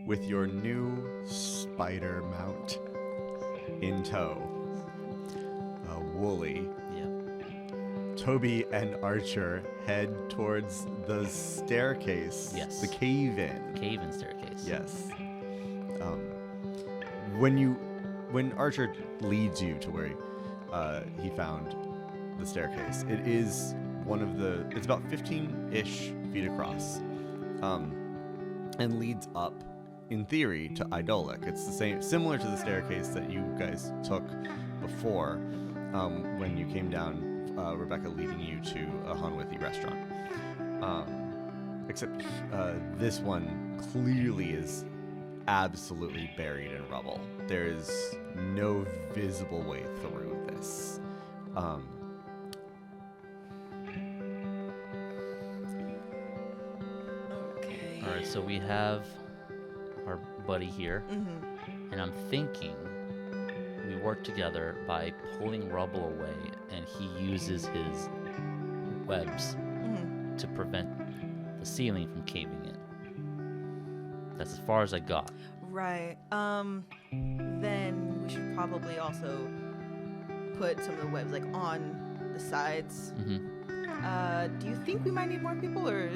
with your new spider mount in tow, Wooly, Toby and Archer head towards the staircase. Yes. The cave-in. Cave-in staircase. Yes. When Archer leads you to where he found the staircase, it is it's about 15-ish feet across, and leads up, in theory, to Ydolic. It's similar to the staircase that you guys took before, when you came down, Rebecca leading you to a Hanwith restaurant. Except this one clearly is absolutely buried in rubble. There is no visible way through this. Okay. All right, so we have our buddy here, and I'm thinking we work together by pulling rubble away, and he uses his webs to prevent the ceiling from caving in. That's as far as I got. Right. Then we should probably also put some of the webs like on the sides. Do you think we might need more people, or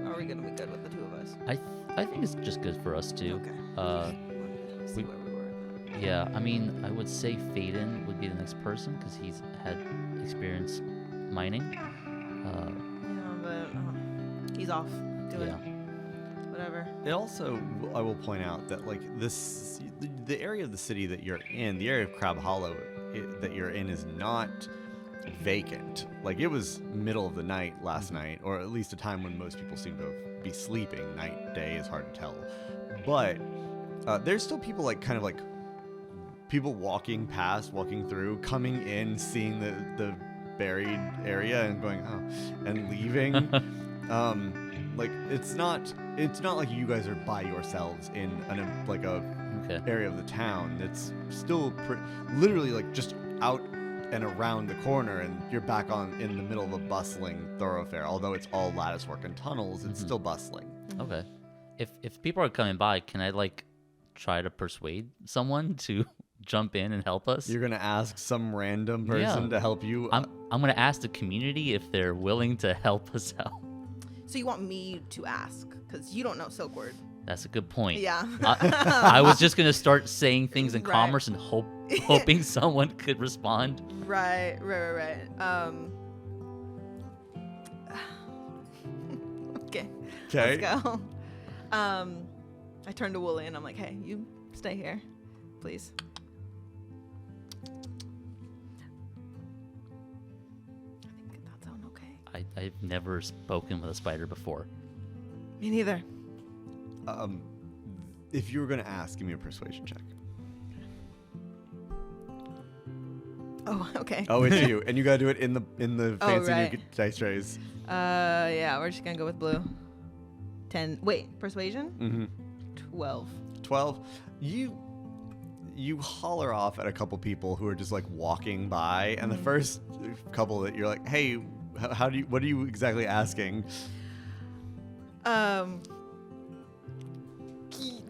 are we gonna be good with the two of us? I think it's just good for us too. Okay. See where we were. Yeah, I mean, I would say Faden would be the next person because he's had experience mining. But he's off doing whatever. It also, I will point out that like the area of the city that you're in, the area of Crab Hollow that you're in, is not vacant. Like, it was middle of the night last night, or at least a time when most people seem to be sleeping. Night, day is hard to tell. But there's still people people walking through, coming in, seeing the buried area and going, oh, and leaving. Like, it's not like you guys are by yourselves in a area of the town. It's still literally like just out and around the corner, and you're back in the middle of a bustling thoroughfare. Although it's all lattice work and tunnels, it's still bustling. Okay. If people are coming by, can I try to persuade someone to jump in and help us? You're gonna ask some random person to help you? I'm gonna ask the community if they're willing to help us out. So you want me to ask, because you don't know Silk Word. That's a good point. Yeah. I was just gonna start saying things in commerce and hoping someone could respond. Right. Okay. Let's go. I turn to Wooly and I'm like, hey, you stay here, please. I think that sounds okay. I've never spoken with a spider before. Me neither. If you were gonna ask, give me a persuasion check. Oh, okay. Oh, it's you, and you gotta do it in the fancy right. new dice trays. Yeah, we're just gonna go with blue. 10. Wait, persuasion? 12. 12. You holler off at a couple people who are just like walking by, and the first couple that you're like, hey, what are you exactly asking?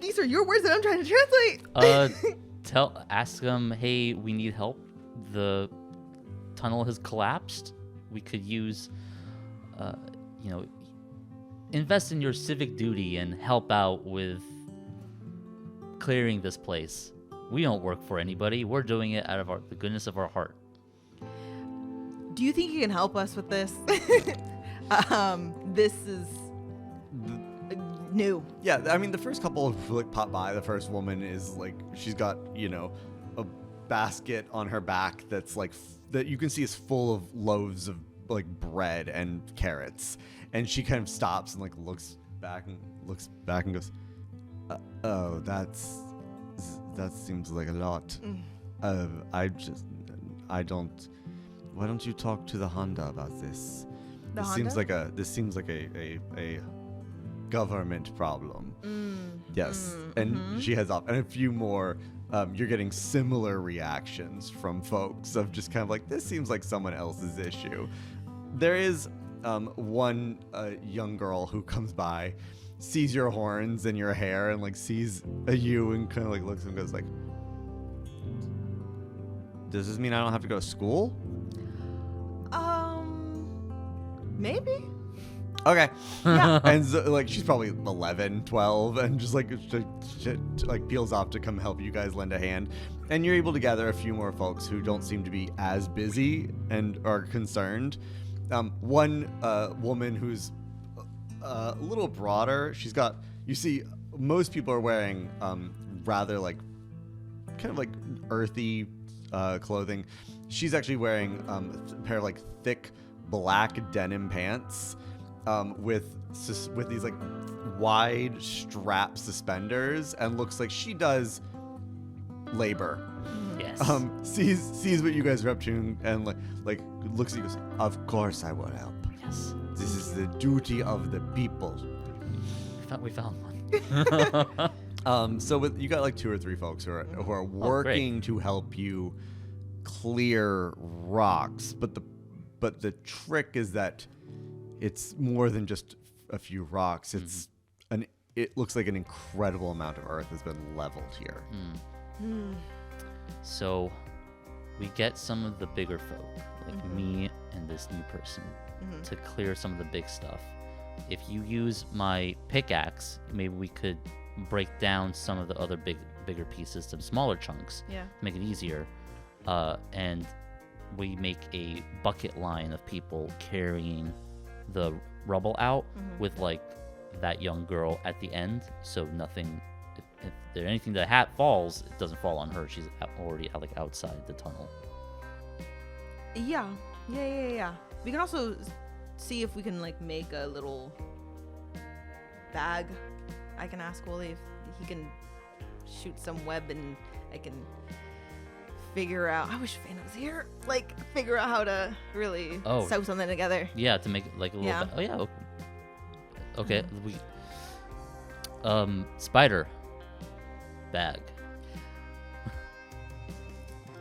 These are your words that I'm trying to translate. Ask them, hey, we need help. The tunnel has collapsed. We could use, invest in your civic duty and help out with clearing this place. We don't work for anybody. We're doing it out of the goodness of our heart. Do you think you can help us with this? This is new. Yeah, I mean, the first couple of pop by. The first woman is like, she's got a basket on her back that's like that you can see is full of loaves of like bread and carrots, and she kind of stops and like looks back and goes, oh, that seems like a lot. Why don't you talk to the Honda about this? This seems like a government problem. Yes. And she heads off, and a few more you're getting similar reactions from folks of just kind of like, this seems like someone else's issue. There is one young girl who comes by, sees your horns and your hair and like sees you and kind of like looks and goes like, does this mean I don't have to go to school? Maybe. Okay. Yeah. And so, like she's probably 11, 12 and just like like peels off to come help you guys lend a hand. And you're able to gather a few more folks who don't seem to be as busy and are concerned. One woman who's a little broader. She's got, you see, most people are wearing rather like kind of like earthy clothing. She's actually wearing a pair of like thick black denim pants with these like wide strap suspenders, and looks like she does labor. Yes. Sees what you guys are up to and like looks at you and goes, of course I will help. Yes. This is the duty of the people. We found one. So you got like 2 or 3 folks who are working to help you clear rocks, but the trick is that it's more than just a few rocks. It's it looks like an incredible amount of earth has been leveled here. So we get some of the bigger folk, like me and this new person, to clear some of the big stuff. If you use my pickaxe, maybe we could break down some of the other bigger pieces to smaller chunks. Yeah. Make it easier. And we make a bucket line of people carrying the rubble out with like that young girl at the end, so nothing, if there's anything that falls, it doesn't fall on her. She's already like outside the tunnel. Yeah. We can also see if we can like make a little bag. I can ask Wooly if he can shoot some web, and I can figure out. I wish Fana was here. Like figure out how to really sew something together. Yeah, to make it like a little. Oh yeah. Okay. We. Spider. Bag.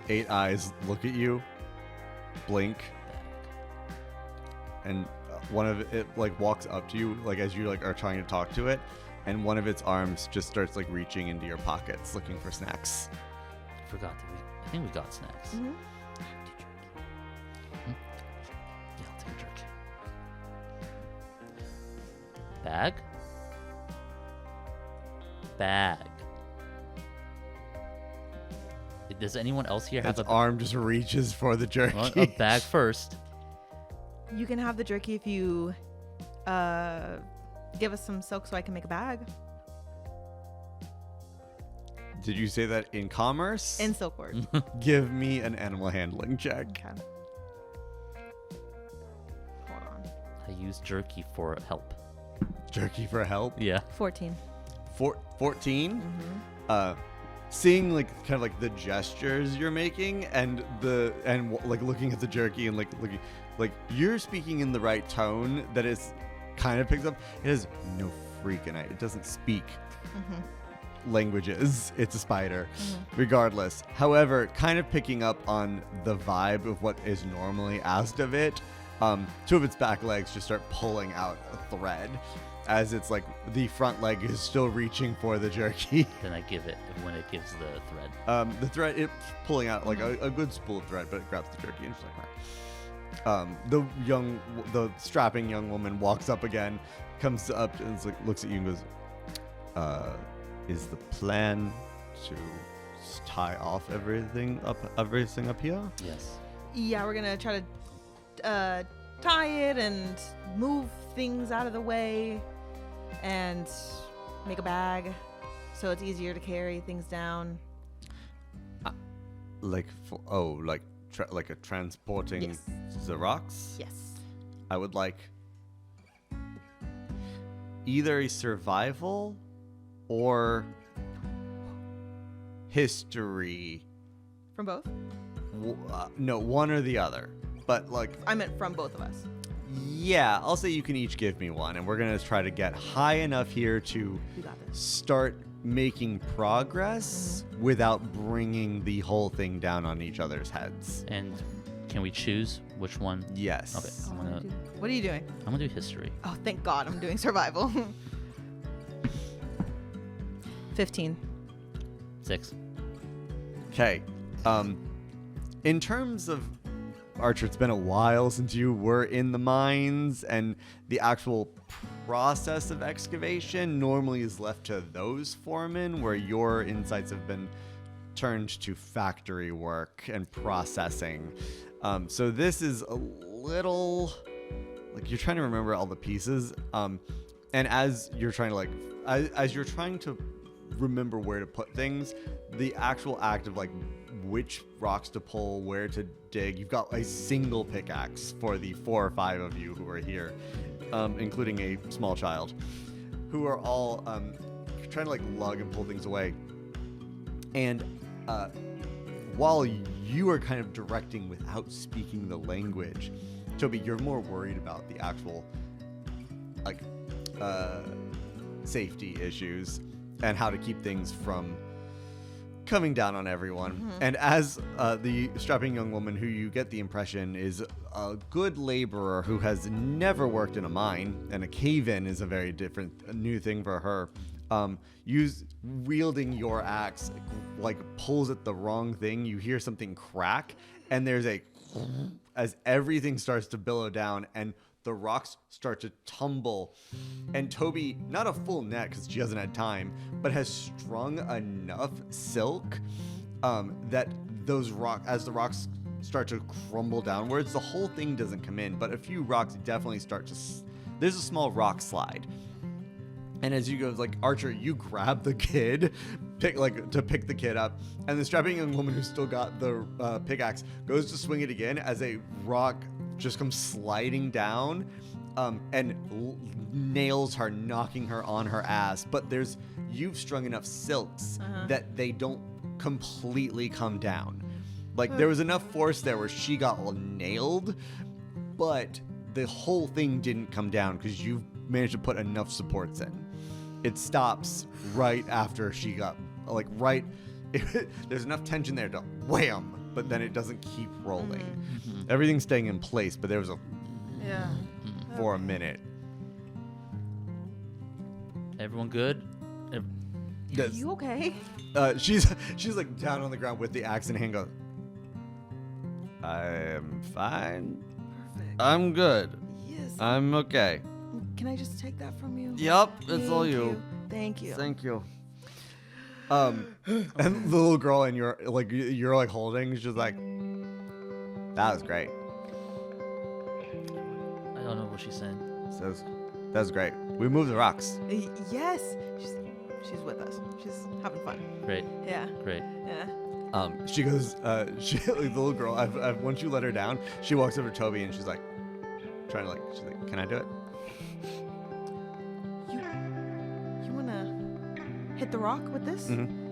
8 eyes look at you, blink, and one of it like walks up to you, like as you like are trying to talk to it, and one of its arms just starts like reaching into your pockets looking for snacks. Forgot that I think we got snacks. Yeah, I'll take a jerky. Bag. Does anyone else here have its arm just reaches for the jerky? A bag first. You can have the jerky if you give us some silk so I can make a bag. Did you say that in commerce? In silkworm. Give me an animal handling check. Okay. Hold on. I use jerky for help. Jerky for help? Yeah. 14. 14? Seeing like kind of like the gestures you're making and like looking at the jerky and like looking like you're speaking in the right tone that is kind of picks up. It has no freaking idea. It doesn't speak languages. It's a spider, regardless. However, kind of picking up on the vibe of what is normally asked of it. 2 of its back legs just start pulling out a thread. As it's like the front leg is still reaching for the jerky. Then I give it when it gives the thread. The thread, it's pulling out like a good spool of thread, but it grabs the jerky and it's like, the strapping young woman walks up again, comes up and looks at you and goes, is the plan to tie off everything up here? Yes. Yeah, we're gonna try to tie it and move things out of the way and make a bag so it's easier to carry things down. Like a transporting the rocks? Yes. I would like either a survival or history. From both? No, one or the other. But like I meant from both of us. Yeah, I'll say you can each give me one, and we're going to try to get high enough here to start making progress without bringing the whole thing down on each other's heads. And can we choose which one? Yes. Okay. What are you doing? I'm gonna do history. Oh, thank God, I'm doing survival. 15. 6. Okay. In terms of Archer, it's been a while since you were in the mines, and the actual process of excavation normally is left to those foremen, where your insights have been turned to factory work and processing. So this is a little like you're trying to remember all the pieces, and as you're trying to as you're trying to remember where to put things, the actual act of which rocks to pull, where to dig, you've got a single pickaxe for the 4 or 5 of you who are here, including a small child, who are all trying to lug and pull things away. And while you are kind of directing without speaking the language, Toby, you're more worried about the actual safety issues and how to keep things from coming down on everyone. Mm-hmm. And as the strapping young woman, who you get the impression is a good laborer who has never worked in a mine, and a cave-in is a very different new thing for her, wielding your axe, pulls at the wrong thing. You hear something crack, and there's as everything starts to billow down, and the rocks start to tumble. And Toby, not a full net because she hasn't had time, but has strung enough silk that as the rocks start to crumble downwards, the whole thing doesn't come in, but a few rocks definitely start to. There's a small rock slide. And as you go, Archer, you grab the kid, to pick the kid up, and the strapping young woman who's still got the pickaxe goes to swing it again as a rock just comes sliding down, and nails her, knocking her on her ass. But you've strung enough silks that they don't completely come down. There was enough force there where she got all nailed, but the whole thing didn't come down because you've managed to put enough supports in. It stops right after she got there's enough tension there to wham, but then it doesn't keep rolling. Mm-hmm. Everything's staying in place, but there was for a minute. Everyone good? Are you okay? She's down on the ground with the axe in hand. Goes, I'm fine. Perfect. I'm good. Yes. I'm okay. Can I just take that from you? Yep, it's all you. Thank you. Thank you. And the little girl and you're holding, she's like, that was great. I don't know what she's saying. Says, that was great. We moved the rocks. Yes. She's with us. She's having fun. Great. Yeah. Great. Yeah. She goes, the little girl, once you let her down, she walks over to Toby and she's like, she's like, can I do it? You wanna hit the rock with this? Mm-hmm.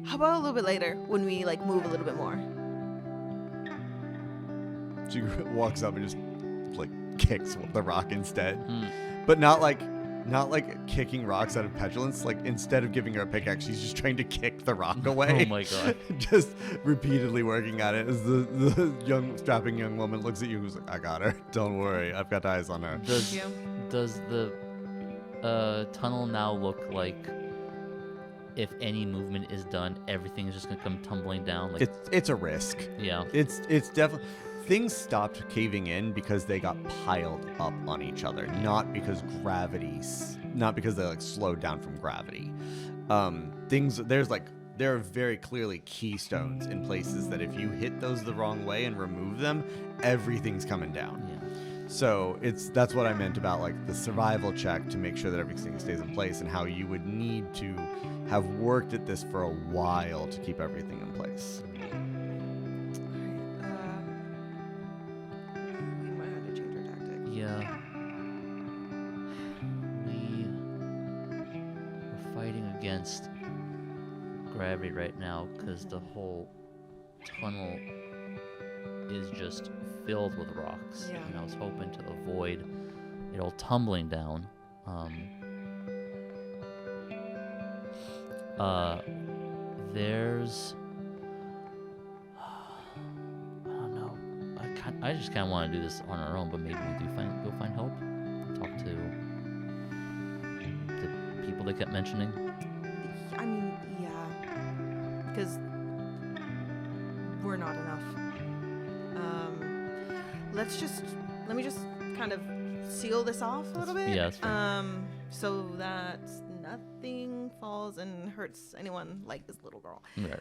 How about a little bit later when we move a little bit more? She walks up and just kicks the rock instead, but not kicking rocks out of petulance. Instead of giving her a pickaxe, she's just trying to kick the rock away. Oh my god! Just repeatedly working at it. As the strapping young woman looks at you, who's like, "I got her. Don't worry, I've got eyes on her." Does the tunnel now look like, if any movement is done, everything is just gonna come tumbling down? It's a risk. Yeah. It's definitely. Things stopped caving in because they got piled up on each other, not because they slowed down from gravity. There are very clearly keystones in places that if you hit those the wrong way and remove them, everything's coming down. Yeah. So that's what I meant about the survival check to make sure that everything stays in place, and how you would need to have worked at this for a while to keep everything in place. Yeah. We're fighting against gravity right now because the whole tunnel is just filled with rocks. Yeah. And I was hoping to avoid it all tumbling down. There's... I just kind of want to do this on our own, but maybe we do go find help. Talk to people they kept mentioning? I mean, yeah, because we're not enough. Let me just kind of seal this off a little bit. Yeah, that's fine. So that nothing falls and hurts anyone like this little girl. Right.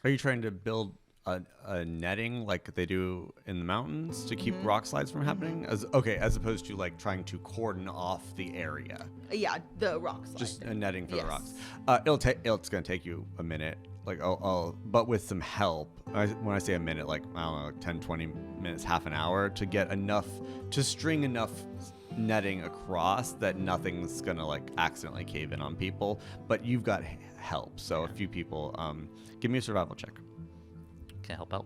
Are you trying to build a netting like they do in the mountains to keep rock slides from happening? As opposed to like trying to cordon off the area. Yeah, the rock slide. Just a netting for the Yes. rocks. It's gonna take you a minute. Like but with some help. When I say a minute, like I don't know, 10, 20 minutes, half an hour to get enough to string enough netting across that nothing's gonna like accidentally cave in on people. But you've got help, so a few people. Give me a survival check. Can I help out?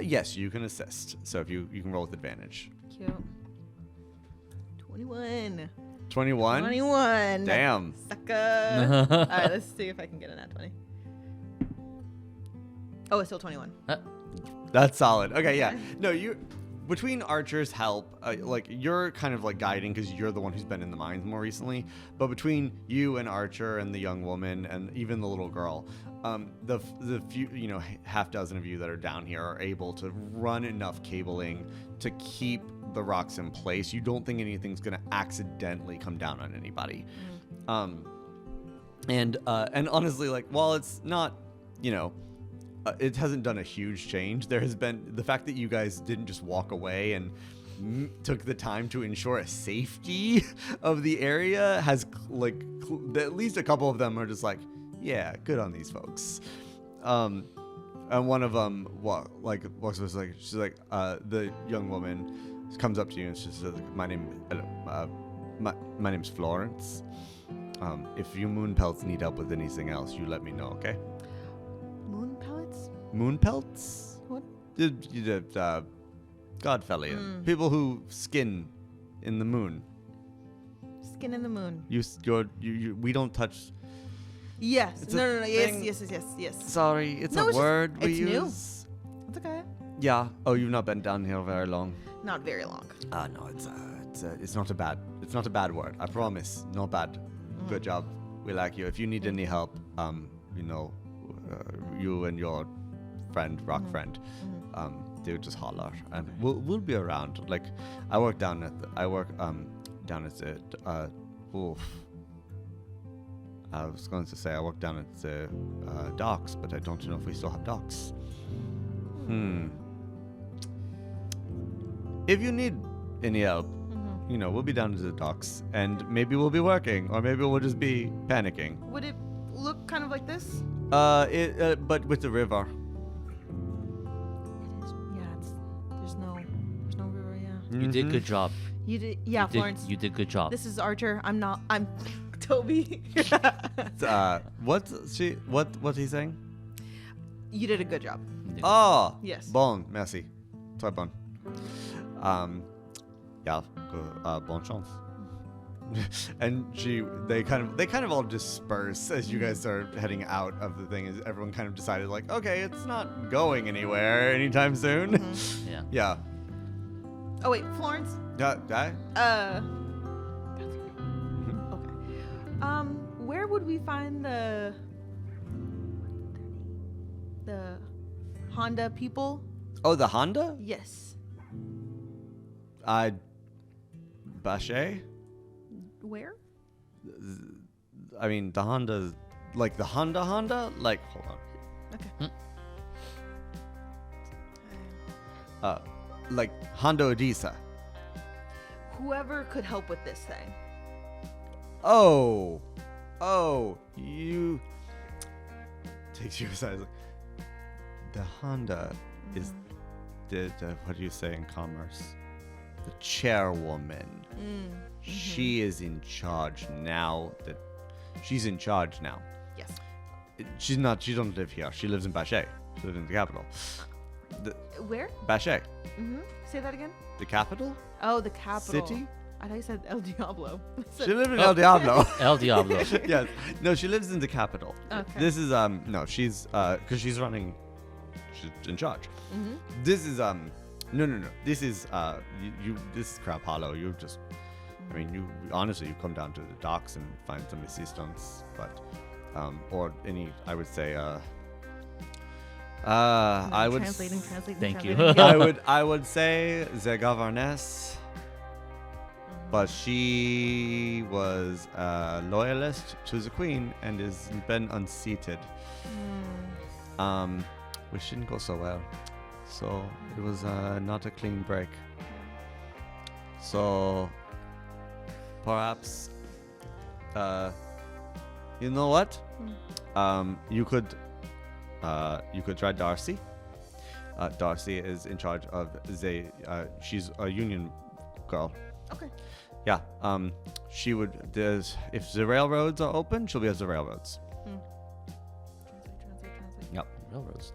Yes, you can assist. So if you can roll with advantage. Cute. 21. 21? 21. Damn. Sucker. All right, let's see if I can get a nat 20. Oh, it's still 21. That's solid. Okay, yeah. No, you between Archer's help, like you're kind of like guiding because you're the one who's been in the mines more recently. But between you and Archer and the young woman and even the little girl, the few half dozen of you that are down here are able to run enough cabling to keep the rocks in place. You don't think anything's gonna accidentally come down on anybody. And honestly, like while it's not, it hasn't done a huge change. There has been the fact that you guys didn't just walk away and took the time to ensure a safety of the area has at least a couple of them are just like, yeah, good on these folks. And one of them she's like the young woman comes up to you and she says, my name's Florence. If you moon pelts need help with anything else, you let me know, okay? Moon pellets? Moon pelts? What? Godfellian. People who skin in the moon. Skin in the moon. We don't touch. Yes. It's a No. thing. Yes. Sorry, it's No, a it's just- word we it's new. use. It's okay. Yeah. Oh, you've not been down here very long. Not very long. No, it's not a bad word. I promise. Not bad. Good job. We like you. If you need any help, you and your friend, rock friend, they just holler, and we'll be around. Like, I work down at the I was going to say I work down at the docks, but I don't know if we still have docks. If you need any help, we'll be down to the docks, and maybe we'll be working, or maybe we'll just be panicking. Would it look kind of like this? But with the river. It is. Yeah, there's no river. Yeah. You did good job. You did. Yeah, Florence. You did good job. This is Archer. I'm Toby. What's he saying? You did a good job. Oh, Yes. Bon, merci. Très bon. Yeah, bonne chance. And they kind of all disperse as you guys are heading out of the thing. As everyone kind of decided, like, okay, it's not going anywhere anytime soon. Yeah. Yeah. Oh wait, Florence. Okay. Where would we find the Honda people? Oh, the Honda? Yes. Bache? Where? I mean, the Honda, like the Honda? Like, hold on. Okay. Like Honda Odessa. Whoever could help with this thing. Oh, you takes you aside. Like, the Honda is the what do you say in commerce? The chairwoman. She is in charge now. She's in charge now. Yes. She doesn't live here. She lives in Bache. She lives in the capital. Where? Bache. Say that again. The capital? Oh, the capital. City? I thought you said El Diablo. She lives in El Diablo. El Diablo. Yes. No, she lives in the capital. Okay. This is no, she's because she's in charge. This is no. This is this is Crab Hollow. You're just I mean, you honestly you come down to the docks and find some assistance, but or any I would say I would translating. Thank you. translating. I would say the governess, but she was a loyalist to the queen and has been unseated. Which didn't go so well. So it was not a clean break. So perhaps you know what? You could try Darcy. Darcy is in charge of the she's a union girl. Okay. Yeah. She would if the railroads are open, she'll be at the railroads. Translate. Yep. Railroads.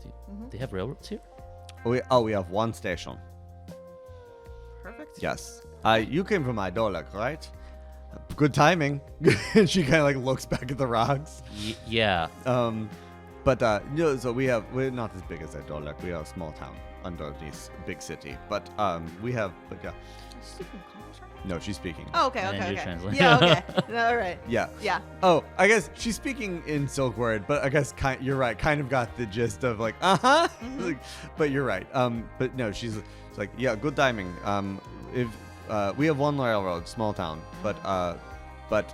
They have railroads here? We have one station. Perfect. Yes. You came from Ydolic, right? Good timing. And she kind of like looks back at the rocks. Yeah. But we're not as big as Ydolic. We are a small town underneath big city. But yeah. She's speaking English, right? No, she's speaking. Oh, okay. And you Okay. translate. Yeah. Okay. All right. Yeah. Yeah. Oh, I guess she's speaking in Silk Word, but I guess you're right. Kind of got the gist of like, like, but you're right. But no, she's like, yeah, good timing. If we have one railroad, small town, but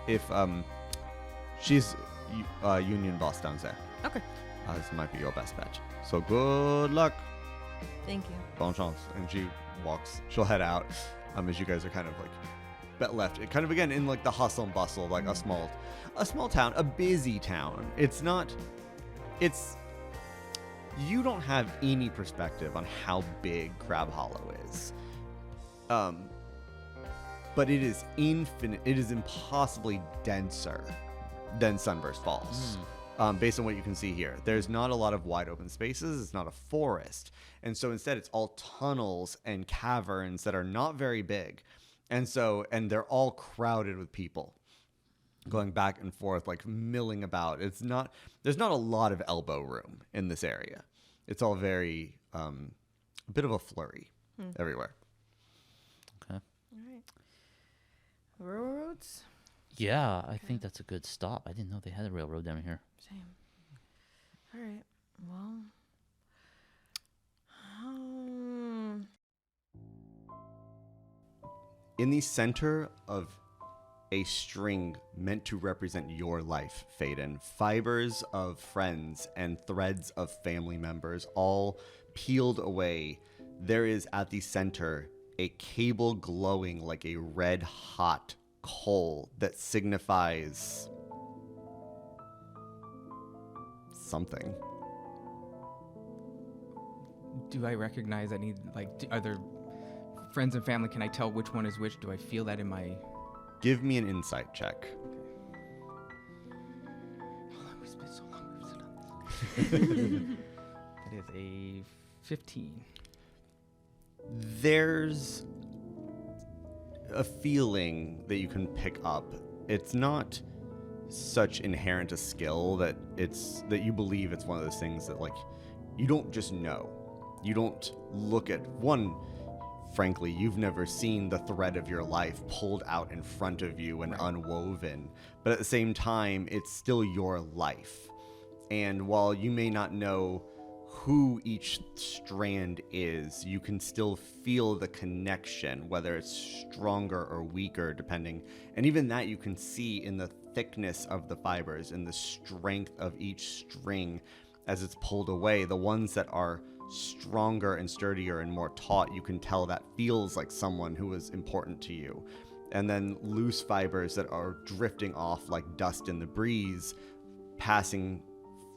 if she's union boss down there. Okay. This might be your best bet. So good luck. Thank you. Bon chance. And she walks. She'll head out. As you guys are kind of like left, it kind of again in like the hustle and bustle of like a small town, a busy town. You don't have any perspective on how big Crab Hollow is. But it is infinite. It is impossibly denser than Sunburst Falls. Based on what you can see here. There's not a lot of wide open spaces. It's not a forest. And so instead it's all tunnels and caverns that are not very big. And they're all crowded with people going back and forth, like milling about. There's not a lot of elbow room in this area. It's all very, a bit of a flurry everywhere. Okay. All right. Railroads. Yeah, I think that's a good stop. I didn't know they had a railroad down here. Same. All right. Well. In the center of a string meant to represent your life, Faden, fibers of friends and threads of family members all peeled away, there is at the center a cable glowing like a red hot coal that signifies something. Do I recognize any, like, are there friends and family? Can I tell which one is which? Do I feel that in my... Give me an insight check. Hold on, it's been so long we've done this. That is a 15. There's a feeling that you can pick up. It's not such inherent a skill that you believe it's one of those things that, like, you don't just know. You don't look at one. Frankly, you've never seen the thread of your life pulled out in front of you and unwoven. But at the same time, it's still your life. And while you may not know who each strand is, you can still feel the connection, whether it's stronger or weaker, depending. And even that you can see in the thickness of the fibers and the strength of each string as it's pulled away. The ones that are stronger and sturdier and more taut, you can tell that feels like someone who was important to you. And then loose fibers that are drifting off like dust in the breeze, passing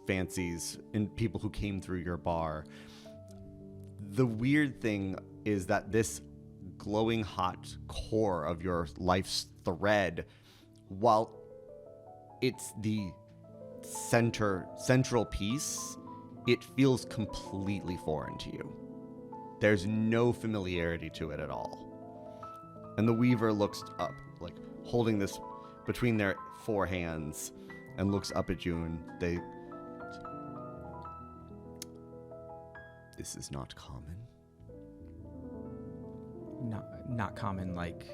fancies and people who came through your bar. The weird thing is that this glowing hot core of your life's thread, while it's the central piece, it feels completely foreign to you. There's no familiarity to it at all. And the weaver looks up, like holding this between their four hands, and looks up at you, and this is not common. Not common, like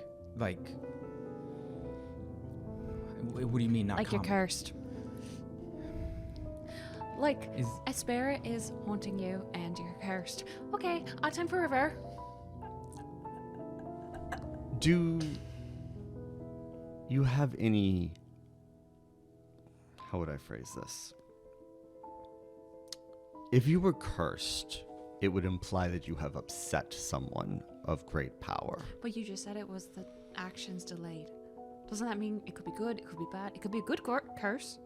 What do you mean not Like common? you're cursed. Like Is a spirit is haunting you and you're cursed. Okay, time for river. Do you have any... How would I phrase this? If you were cursed, it would imply that you have upset someone of great power. But you just said it was the actions delayed. Doesn't that mean it could be good, it could be bad, it could be a good curse?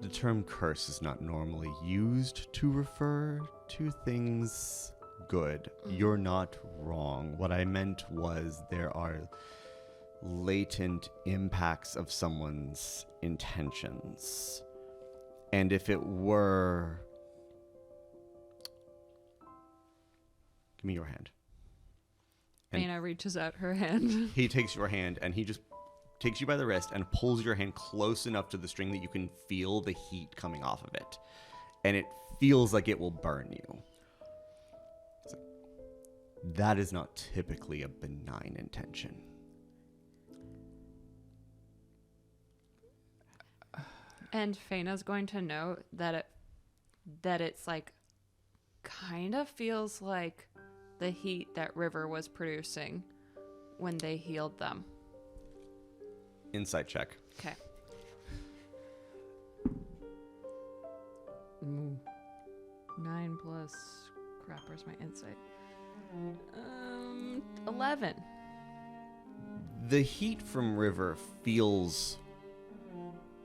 The term curse is not normally used to refer to things good. You're not wrong. What I meant was there are latent impacts of someone's intentions. And if it were... Give me your hand. And Raina reaches out her hand. he takes your hand and he just takes you by the wrist and pulls your hand close enough to the string that you can feel the heat coming off of it. And it feels like it will burn you. It's like, that is not typically a benign intention. And Faina's going to note that it's like kind of feels like the heat that River was producing when they healed them. Insight check. Okay. 9 plus crap, where's my insight? 11. The heat from River feels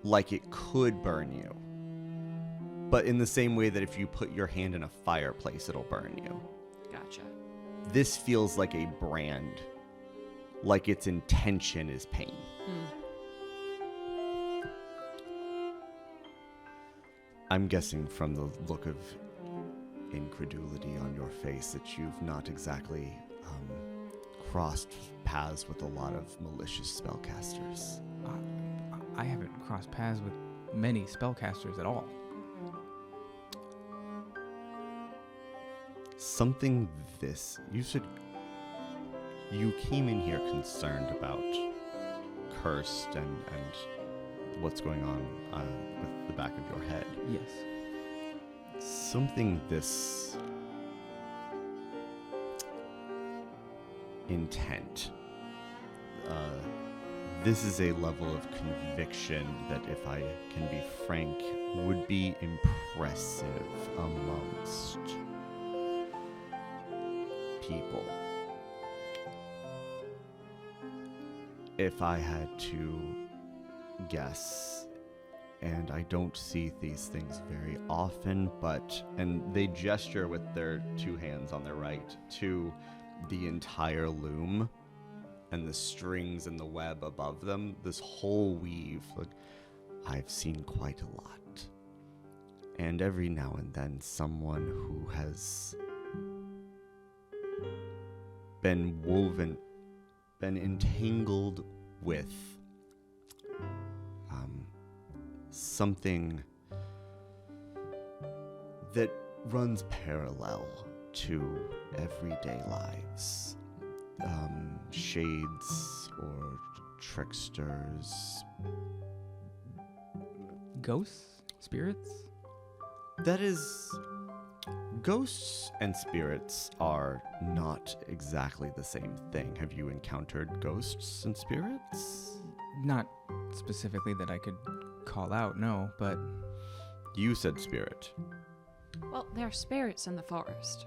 like it could burn you. But in the same way that if you put your hand in a fireplace, it'll burn you. Gotcha. This feels like a brand. Like its intention is pain. I'm guessing from the look of incredulity on your face that you've not exactly crossed paths with a lot of malicious spellcasters. I haven't crossed paths with many spellcasters at all. Something this... You said you came in here concerned about cursed and what's going on with the back of your head. Yes. Something this intent. This is a level of conviction that, if I can be frank, would be impressive amongst people. If I had to guess, and I don't see these things very often, and they gesture with their two hands on their right to the entire loom and the strings and the web above them, this whole weave. Like, I've seen quite a lot. And every now and then someone who has been entangled with something that runs parallel to everyday lives. Shades or tricksters. Ghosts? Spirits? That is... Ghosts and spirits are not exactly the same thing. Have you encountered ghosts and spirits? Not specifically that I could call out, no, but... You said spirit. Well, there are spirits in the forest.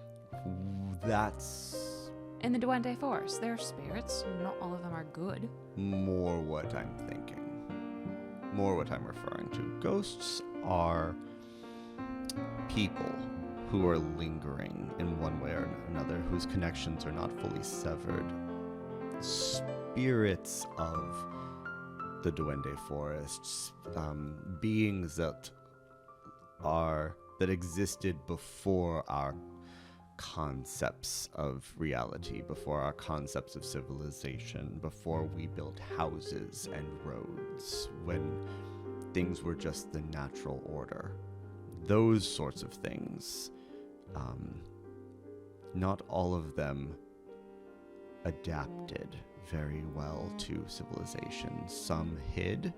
That's In the Duende Forest, there are spirits. Not all of them are good. more what I'm thinking. More what I'm referring to. Ghosts are people who are lingering in one way or another, whose connections are not fully severed. Spirits of the Duende Forests, beings that existed before our concepts of reality, before our concepts of civilization, before we built houses and roads, when things were just the natural order. Those sorts of things. Not all of them adapted very well to civilization. Some hid,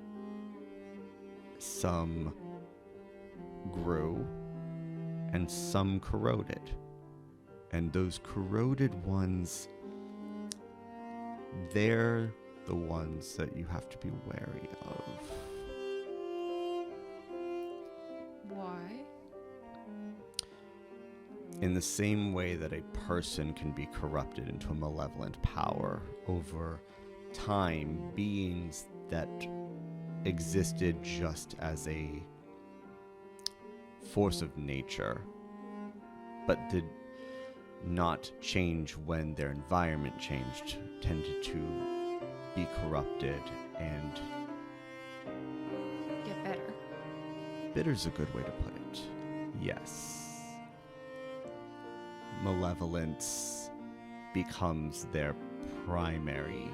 some grew, and some corroded. And those corroded ones, they're the ones that you have to be wary of. Why? In the same way that a person can be corrupted into a malevolent power over time, beings that existed just as a force of nature, but did not change when their environment changed, tended to be corrupted and Get better. bitter's a good way to put it. Yes. Malevolence becomes their primary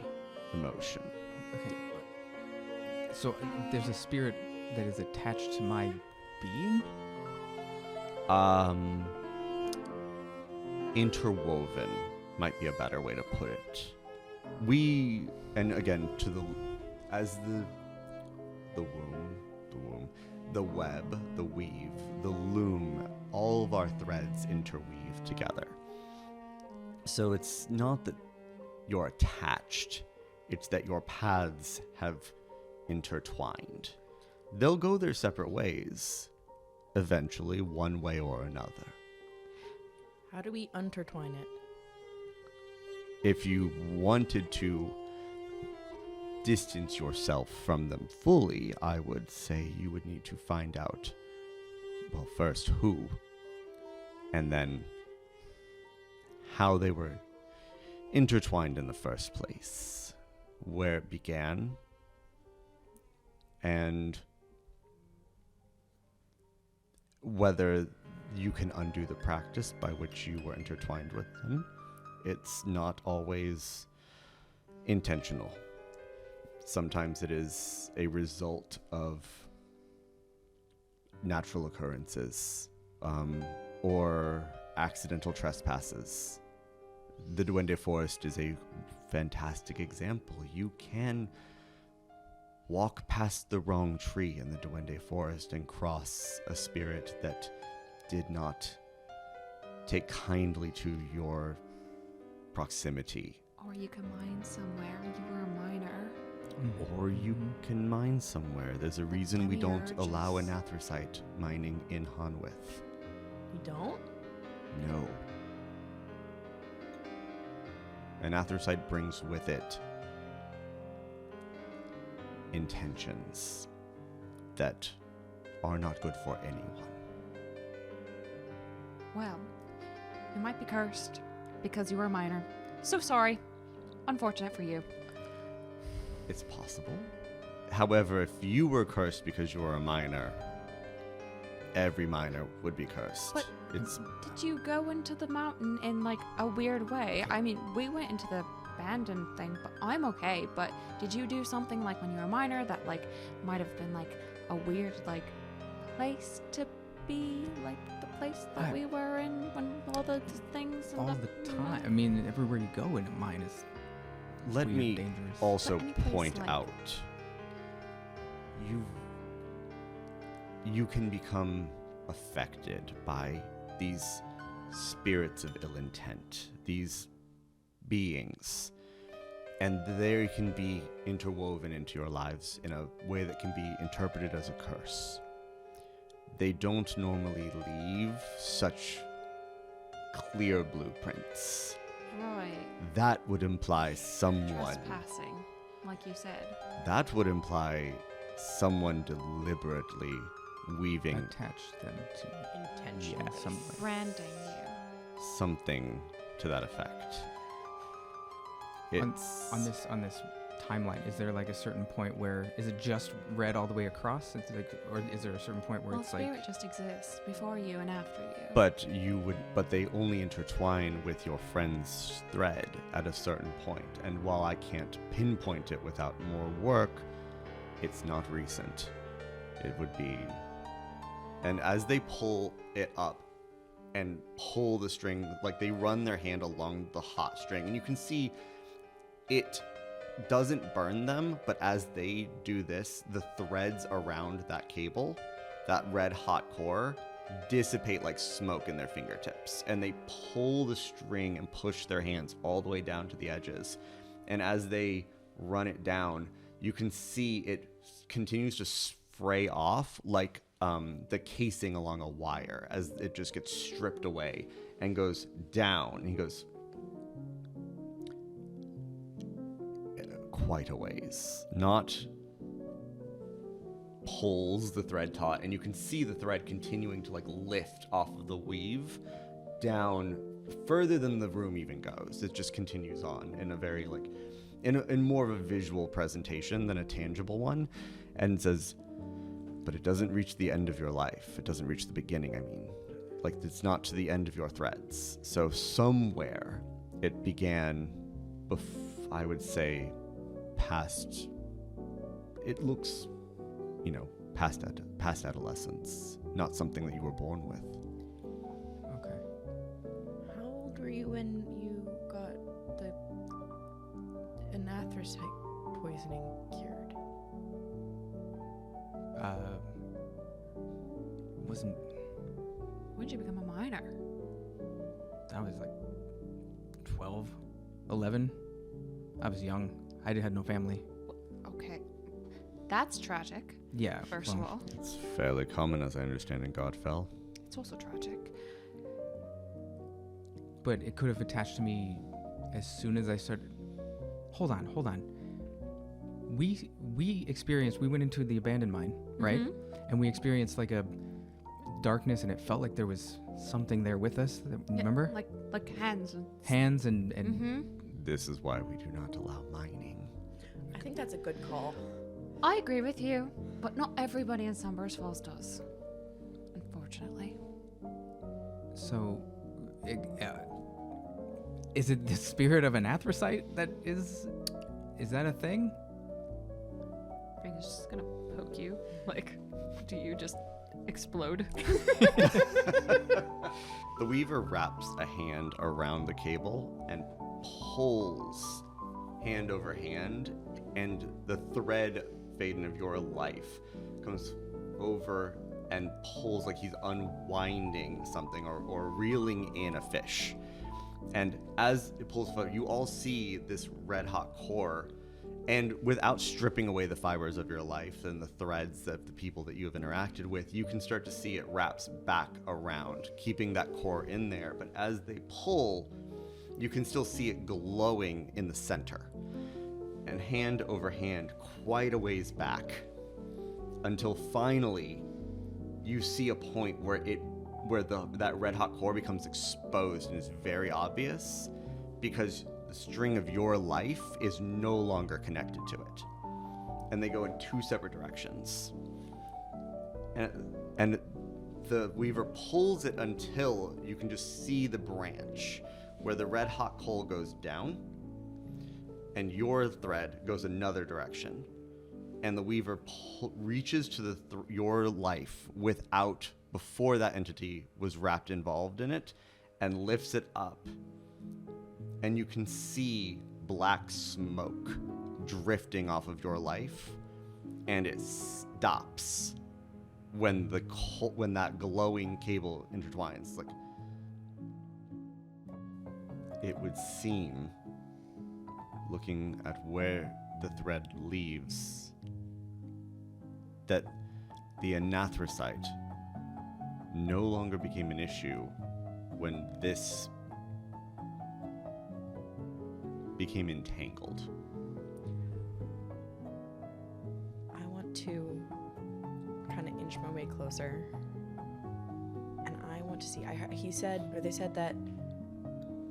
emotion. Okay. So there's a spirit that is attached to my being? Interwoven might be a better way to put it. And again, as the womb, the web, the weave, the loom, all of our threads interweave together. So it's not that you're attached, it's that your paths have intertwined. They'll go their separate ways, eventually, one way or another. How do we intertwine it? If you wanted to distance yourself from them fully, I would say you would need to find out, well, first who, and then how they were intertwined in the first place, where it began, and whether you can undo the practice by which you were intertwined with them. It's not always intentional. Sometimes it is a result of natural occurrences or accidental trespasses. The Duende Forest is a fantastic example. You can walk past the wrong tree in the Duende Forest and cross a spirit that did not take kindly to your proximity. Or you can mine somewhere. You were a miner. Or you can mine somewhere. There's a reason we don't Demiurges. allow anthracite mining in Hanwith. We don't? No. Anthracite brings with it intentions that are not good for anyone. Well, you might be cursed because you were a miner. So sorry. Unfortunate for you. It's possible. However, if you were cursed because you were a miner, every miner would be cursed. But did you go into the mountain in like a weird way? I mean, we went into the abandoned thing, but I'm okay. But did you do something like when you were a miner that like might have been like a weird like place to be, like the place that we were in when all the things and All the time. I mean, everywhere you go in a mine is Let weird, me dangerous. also But any place point like- out, you can become affected by these spirits of ill intent, these beings, and they can be interwoven into your lives in a way that can be interpreted as a curse. They don't normally leave such clear blueprints. Right. That would imply someone. Trespassing, like you said. That would imply someone deliberately weaving attach them to Intentionally. some way. Branding you. something to that effect. On, It's on this timeline, is there like a certain point where is it just red all the way across? It's like, or is there a certain point where Well, it's spirit like just exists before you and after you. but they only intertwine with your friend's thread at a certain point. And while I can't pinpoint it without more work, it's not recent. It would be. And as they pull it up and pull the string, like they run their hand along the hot string, and you can see it doesn't burn them, but as they do this, the threads around that cable, that red hot core, dissipate like smoke in their fingertips, and they pull the string and push their hands all the way down to the edges. And as they run it down, you can see it continues to fray off like the casing along a wire as it just gets stripped away and goes down. He goes quite a ways, not pulls the thread taut, and you can see the thread continuing to like lift off of the weave down further than the room even goes. It just continues on in a very like in more of a visual presentation than a tangible one, and says, but it doesn't reach the end of your life. It doesn't reach the beginning. I mean, like, it's not to the end of your threads. So somewhere it began, I would say, past, it looks, you know, past adolescence, not something that you were born with. Okay. How old were you when you got the anathracite poisoning cured? Wasn't, When did you become a minor? I was like 12, 11. I was young. I had no family. Okay. That's tragic, Yeah. first of all. It's fairly common, as I understand, in Godfell. It's also tragic. But it could have attached to me as soon as I started. Hold on. We went into the abandoned mine, right? Mhm. And we experienced like a darkness, and it felt like there was something there with us. Yeah, Remember? Like hands and Hands and Mm-hmm. This is why we do not allow mining. I think that's a good call. I agree with you, but not everybody in Sunburst Falls does. Unfortunately. So, is it the spirit of anthracite that is that a thing? Finger's just gonna poke you. Like, do you just explode? The weaver wraps a hand around the cable and pulls hand over hand, and the thread fading of your life comes over and pulls like he's unwinding something or reeling in a fish. And as it pulls forward, you all see this red hot core, and without stripping away the fibers of your life and the threads of the people that you have interacted with, you can start to see it wraps back around, keeping that core in there. But as they pull, you can still see it glowing in the center, and hand over hand, quite a ways back, until finally you see a point where that red hot core becomes exposed and is very obvious, because the string of your life is no longer connected to it, and they go in two separate directions. And the weaver pulls it until you can just see the branch where the red hot coal goes down, and your thread goes another direction, and the weaver reaches to your life before that entity was involved in it, and lifts it up, and you can see black smoke drifting off of your life, and it stops when that glowing cable intertwines. Like, it would seem, looking at where the thread leaves, that the anthracite no longer became an issue when this became entangled. I want to kind of inch my way closer, and I want to see. They said that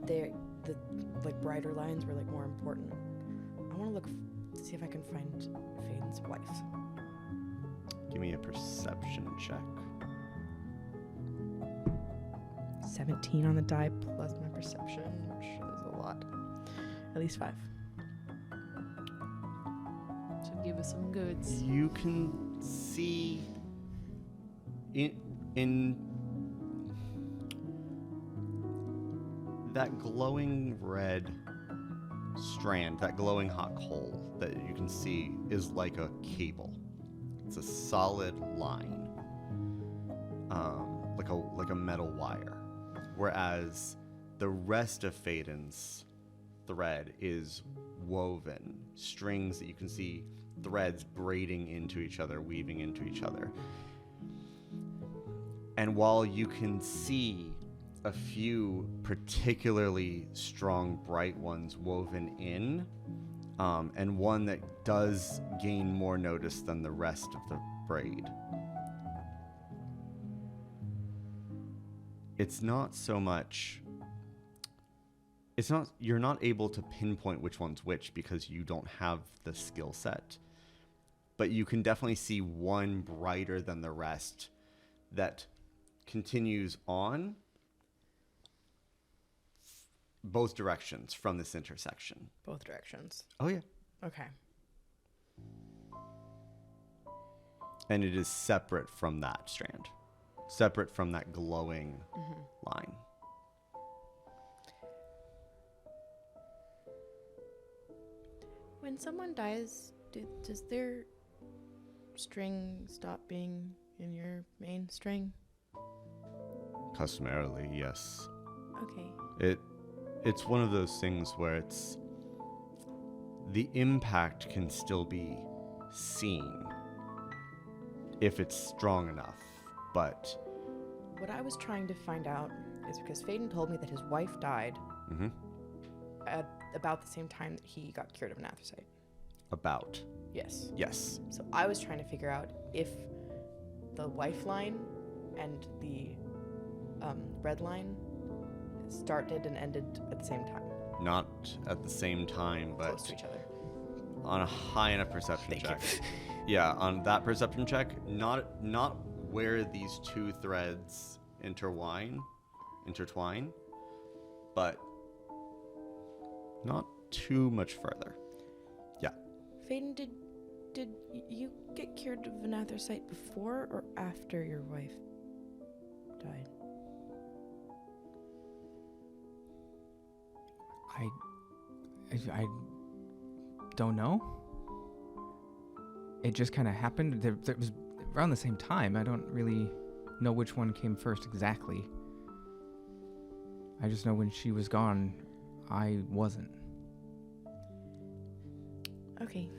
the like brighter lines were like more important. I want to look to see if I can find Faden's wife. Give me a perception check. 17 on the die plus my perception, which is a lot. At least 5. So give us some goods. You can see in that glowing red strand, that glowing hot coal that you can see is like a cable. It's a solid line, like a metal wire. Whereas the rest of Faden's thread is woven, strings that you can see threads braiding into each other, weaving into each other. And while you can see a few particularly strong, bright ones woven in, and one that does gain more notice than the rest of the braid, it's not so much... you're not able to pinpoint which one's which because you don't have the skill set. But you can definitely see one brighter than the rest that continues on both directions from this intersection. Both directions. Oh, yeah. Okay. And it is separate from that strand. Separate from that glowing line. When someone dies, does their string stop being in your main string? Customarily, yes. Okay. It's one of those things where it's... the impact can still be seen if it's strong enough, but... What I was trying to find out is because Faden told me that his wife died at about the same time that he got cured of anthracite. About. Yes. Yes. So I was trying to figure out if the wife line and the red line started and ended at the same time. Not at the same time, but Close to each other. on a high enough perception Thank check. you. Yeah, on that perception check, not where these two threads intertwine, but not too much further. Yeah. Faden, did you get cured of an anthracite before or after your wife died? I don't know. It just kind of happened. There was around the same time. I don't really know which one came first exactly. I just know when she was gone, I wasn't. Okay.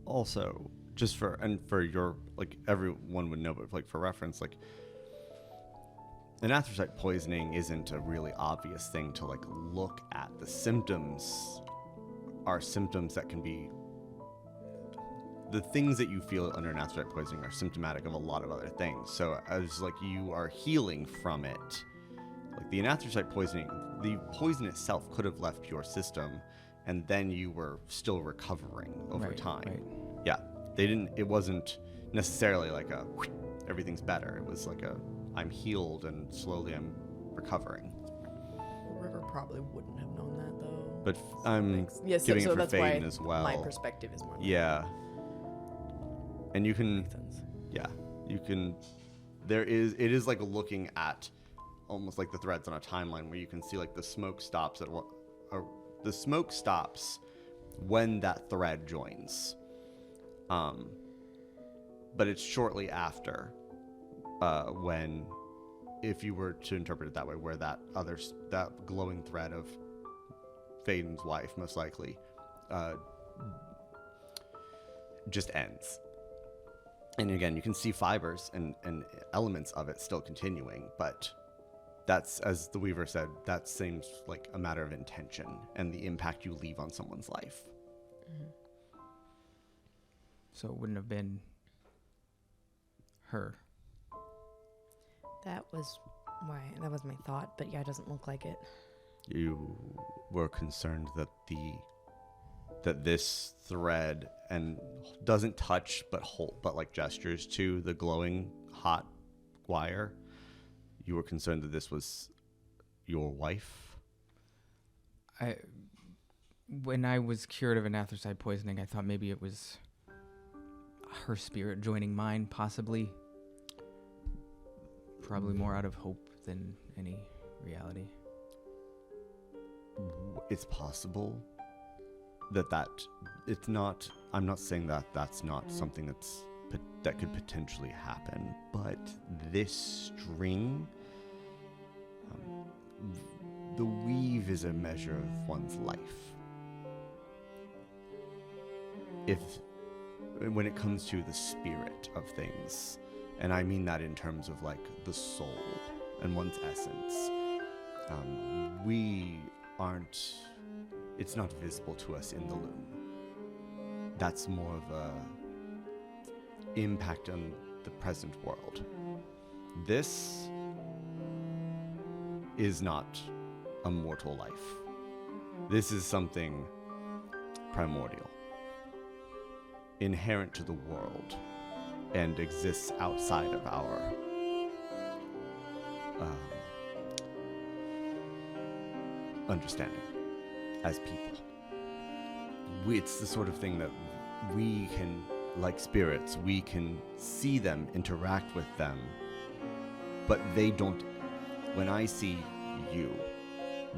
Also, just for your, like, everyone would know, but like for reference, like, an anthracite poisoning isn't a really obvious thing to like look at. The symptoms are symptoms that can be... the things that you feel under an anthracite poisoning are symptomatic of a lot of other things. So as like you are healing from it, like the anthracite poisoning, the poison itself could have left your system and then you were still recovering over time. Right. Yeah. It wasn't necessarily like a everything's better. It was like a I'm healed and slowly I'm recovering. River probably wouldn't have known that though. But I'm Yes, giving so it for that's why Faden as well. my perspective is more like Yeah. And you can, makes sense. yeah, you can, it is like looking at almost like the threads on a timeline where you can see like the smoke stops the smoke stops when that thread joins. But it's shortly after, when, if you were to interpret it that way, where that glowing thread of Faden's wife most likely, just ends. And again, you can see fibers and elements of it still continuing, but that's, as the Weaver said, that seems like a matter of intention and the impact you leave on someone's life. Mm-hmm. So it wouldn't have been her. That was my thought, but yeah, it doesn't look like it. You were concerned that this thread and doesn't touch but like gestures to the glowing hot wire. You were concerned that this was your wife. When I was cured of an anthracite poisoning, I thought maybe it was her spirit joining mine, possibly. Probably more out of hope than any reality. it's possible that it's not. I'm not saying that that's not something that could potentially happen, but this string, the weave is a measure of one's life. When it comes to the spirit of things, and I mean that in terms of like the soul and one's essence, it's not visible to us in the loom. That's more of a impact on the present world. This is not a mortal life. This is something primordial, inherent to the world, and exists outside of our understanding as people. It's the sort of thing that we can, like spirits, we can see them, interact with them, but they don't. When I see you,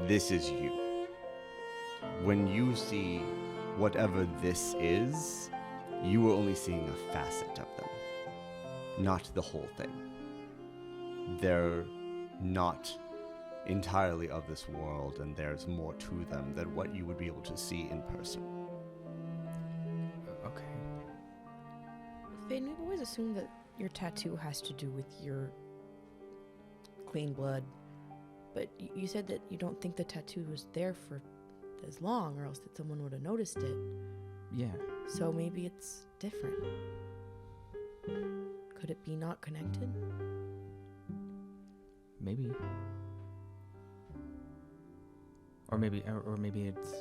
this is you. When you see whatever this is, you are only seeing a facet of them, not the whole thing. They're not entirely of this world, and there's more to them than what you would be able to see in person. Okay. Fane, we've always assumed that your tattoo has to do with your clean blood, but you said that you don't think the tattoo was there for as long, or else that someone would have noticed it. Yeah. So maybe it's different. Could it be not connected? Maybe. Or maybe it's...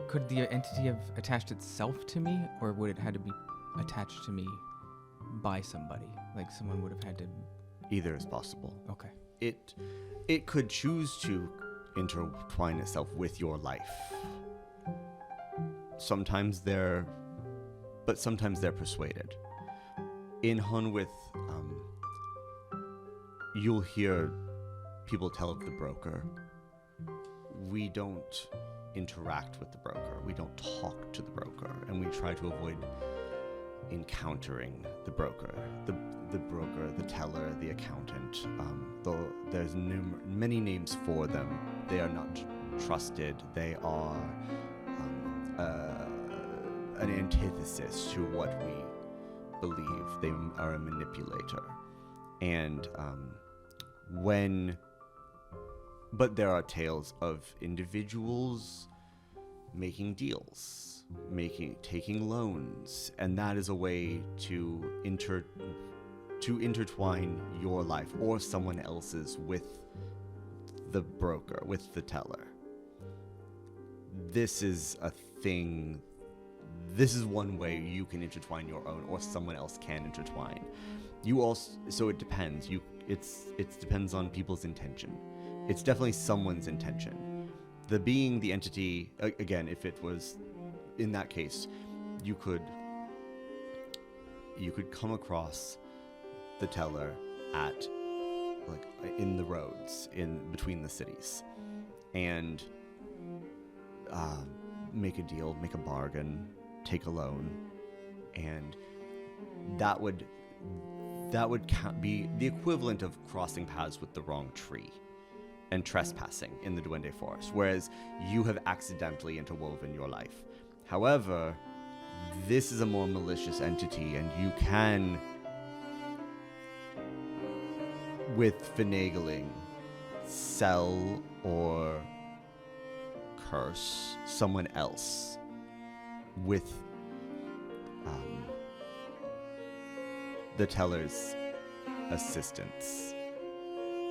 Could the entity have attached itself to me, or would it had to be attached to me by somebody? Like someone would have had to... Either is possible. Okay. It could choose to intertwine itself with your life. Sometimes they're persuaded. In Hanwith, you'll hear people tell of the broker. We don't interact with the broker. We don't talk to the broker, and we try to avoid encountering the broker. The broker, the teller, the accountant. Though there's many names for them, they are not trusted. They are an antithesis to what we believe. They are a manipulator. And but there are tales of individuals making deals, taking loans, and that is a way to intertwine your life or someone else's with the broker, with the teller. This is a thing. This is one way you can intertwine your own, or someone else can intertwine. So it depends. It depends on people's intention. It's definitely someone's intention. The entity, again, if it was in that case, you could come across the teller at, like, in the roads in between the cities, and make a deal, make a bargain, take a loan, and that would be the equivalent of crossing paths with the wrong tree and trespassing in the Duende Forest, whereas you have accidentally interwoven your life. However, this is a more malicious entity, and you can, with finagling, sell or curse someone else with the teller's assistance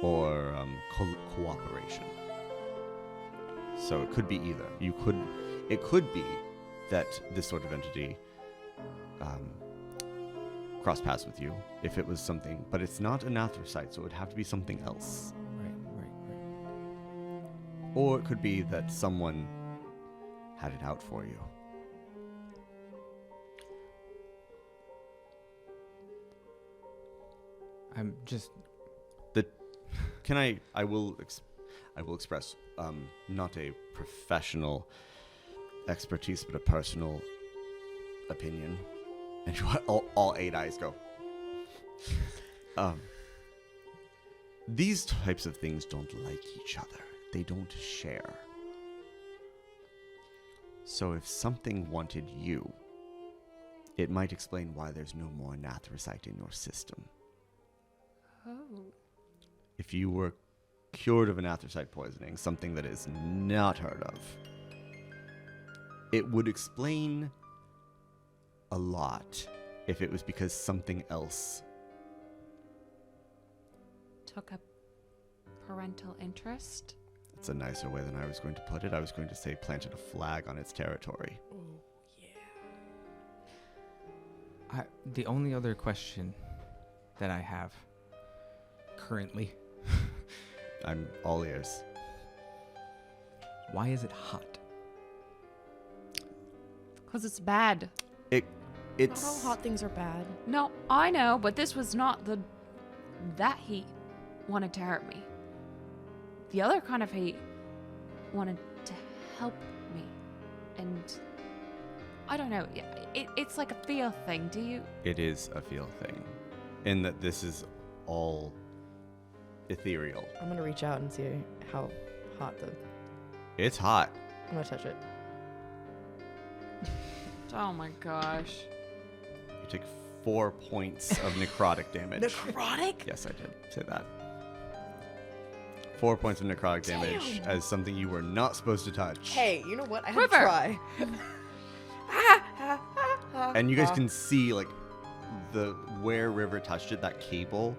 or cooperation. So it could be either. It could be that this sort of entity cross paths with you if it was something, but it's not an anthracite, so it would have to be something else. Right. Or it could be that someone had it out for you. I'm just... can I will express not a professional expertise, but a personal opinion. And all 8 eyes go. These types of things don't like each other. They don't share. So if something wanted you, it might explain why there's no more anthracite in your system. Oh. If you were cured of anthracite poisoning, something that is not heard of, it would explain a lot if it was because something else. Took a parental interest. It's a nicer way than I was going to put it. I was going to say planted a flag on its territory. Oh, yeah. The only other question that I have currently, I'm all ears. why is it hot? Because it's bad. It's Not all hot things are bad. No, I know, but this was not that heat wanted to hurt me. The other kind of heat wanted to help me. And I don't know. It's like a feel thing. Do you? It is a feel thing, in that this is all ethereal. I'm gonna reach out and see how hot It's hot. I'm gonna touch it. Oh my gosh. You take 4 points of necrotic damage. Necrotic? Yes, I did say that. 4 points of necrotic damage as something you were not supposed to touch. Hey, you know what? I had River. to try. And you guys can see like where River touched it, that cable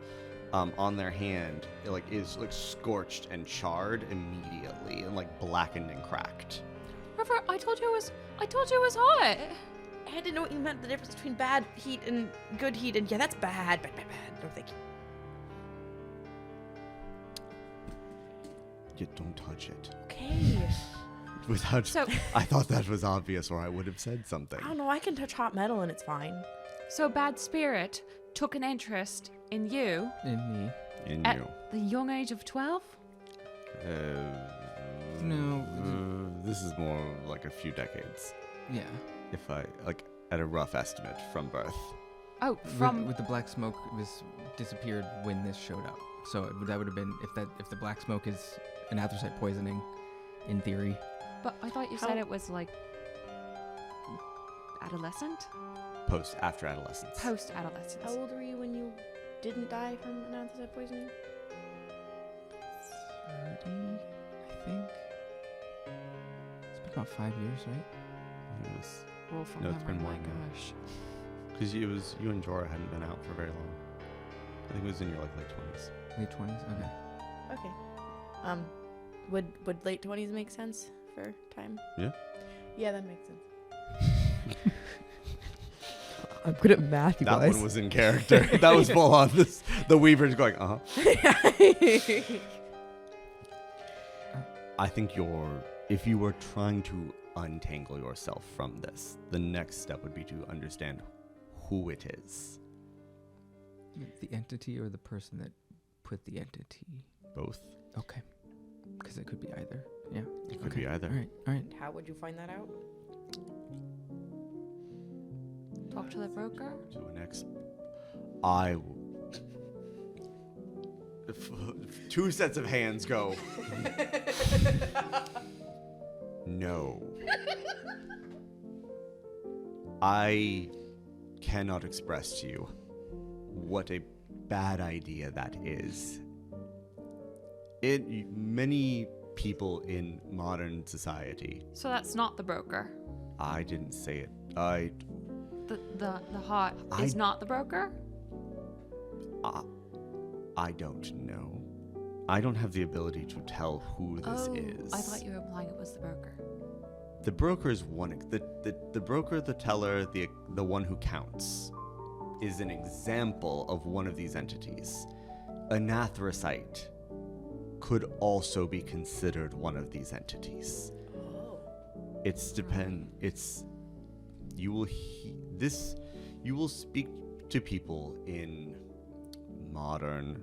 on their hand, it like is like scorched and charred immediately and like blackened and cracked. River, I told you it was hot. I didn't know what you meant, the difference between bad heat and good heat, and yeah, that's bad. Bad. No, thank you. You don't touch it. Okay. I thought that was obvious, or I would have said something. I don't know, I can touch hot metal and it's fine. So bad spirit took an interest in you In me? In at you. the young age of 12? No. This is more like a few decades. Yeah. If I like at a rough estimate from birth. Oh, With the black smoke, it was disappeared when this showed up. So that would have been if the black smoke is an anthracite poisoning, in theory. But I thought you said it was like adolescent? After adolescence. Post-adolescence. How old were you when you didn't die from an anthracite poisoning? 30, I think. It's been about 5 years, right? It was Roll from No, it's memory, been more my than that. gosh. because you and Jorah hadn't been out for very long. I think it was in your like late 20s. Late 20s? Okay. Okay. Would late 20s make sense for time? Yeah. Yeah, that makes sense. I'm good at math, you That guys. one was in character. That was full on. The Weaver's going, I think if you were trying to untangle yourself from this, the next step would be to understand who it is. The entity or the person that put the entity? Both. Okay. Because it could be either. Yeah. It could be either. All right. How would you find that out? Talk to the broker? To an two sets of hands go. No. I cannot express to you what a bad idea that is. Many people in modern society. So that's not the broker. I didn't say it. The hot is not the broker? I don't know. I don't have the ability to tell who this is. I thought you were implying it was the broker. The broker is one. The broker, the teller, the one who counts, is an example of one of these entities. Anathracite could also be considered one of these entities. Oh. You will speak to people in modern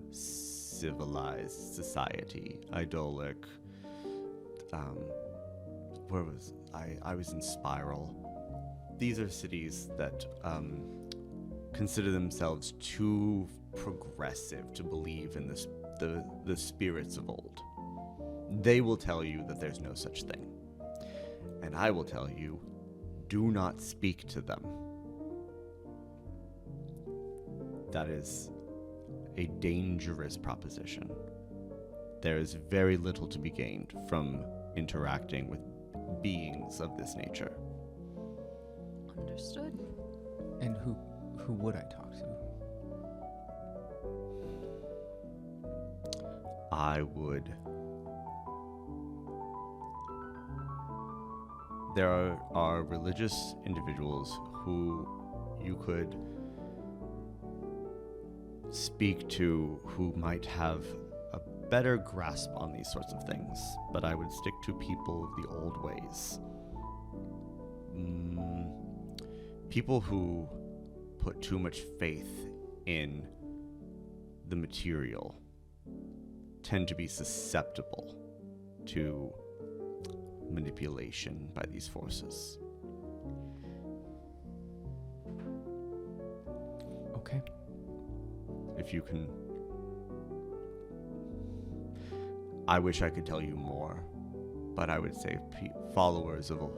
civilized society. Ydolic. Where was I? I was in Spiral. These are cities that consider themselves too progressive to believe in the spirits of old. They will tell you that there's no such thing. And I will tell you, do not speak to them. That is a dangerous proposition. There is very little to be gained from interacting with beings of this nature. Understood. And who would I talk to? I would. There are religious individuals who you could speak to who might have a better grasp on these sorts of things, but I would stick to people of the old ways. People who put too much faith in the material tend to be susceptible to manipulation by these forces. Okay. If you can... I wish I could tell you more, but I would say followers of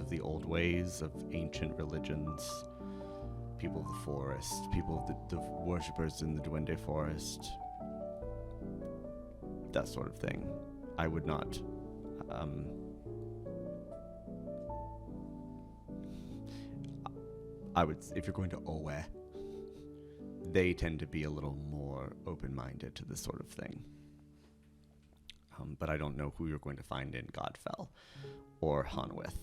the old ways, of ancient religions, people of the forest, people of the worshippers in the Duende forest, that sort of thing. I would not... I would, if you're going to Owe, they tend to be a little more open-minded to this sort of thing. But I don't know who you're going to find in Godfell or Hanwith.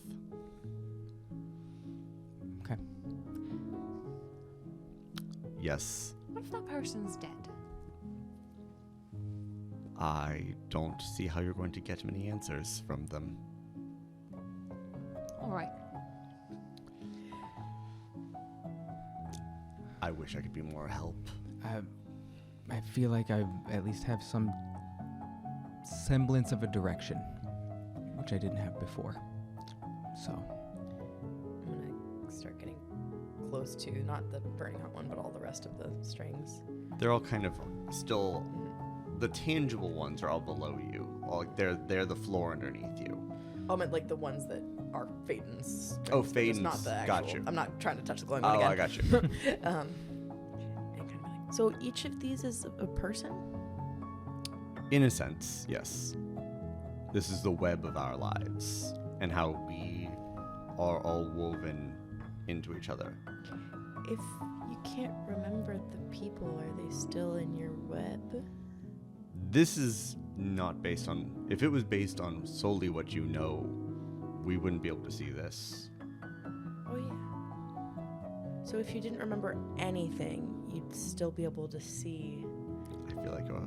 Okay. Yes, What if that person's dead? I don't see how you're going to get many answers from them. All right. I wish I could be more help. I feel like I at least have some semblance of a direction, which I didn't have before. So I'm gonna start getting close to not the burning hot one, but all the rest of the strings. They're all kind of still... The tangible ones are all below you. They're the floor underneath you. Oh, I meant like the ones that are Phaeton's strings. Oh, but just Phaeton's, not the actual. got you. I'm not trying to touch the glowing one Oh, again. I got you. And kind of be like, so each of these is a person? In a sense, yes. This is the web of our lives and how we are all woven into each other. If you can't remember the people, are they still in your web? This is not based on... If it was based on solely what you know, we wouldn't be able to see this. Oh, yeah. So if you didn't remember anything, you'd still be able to see. I feel like you're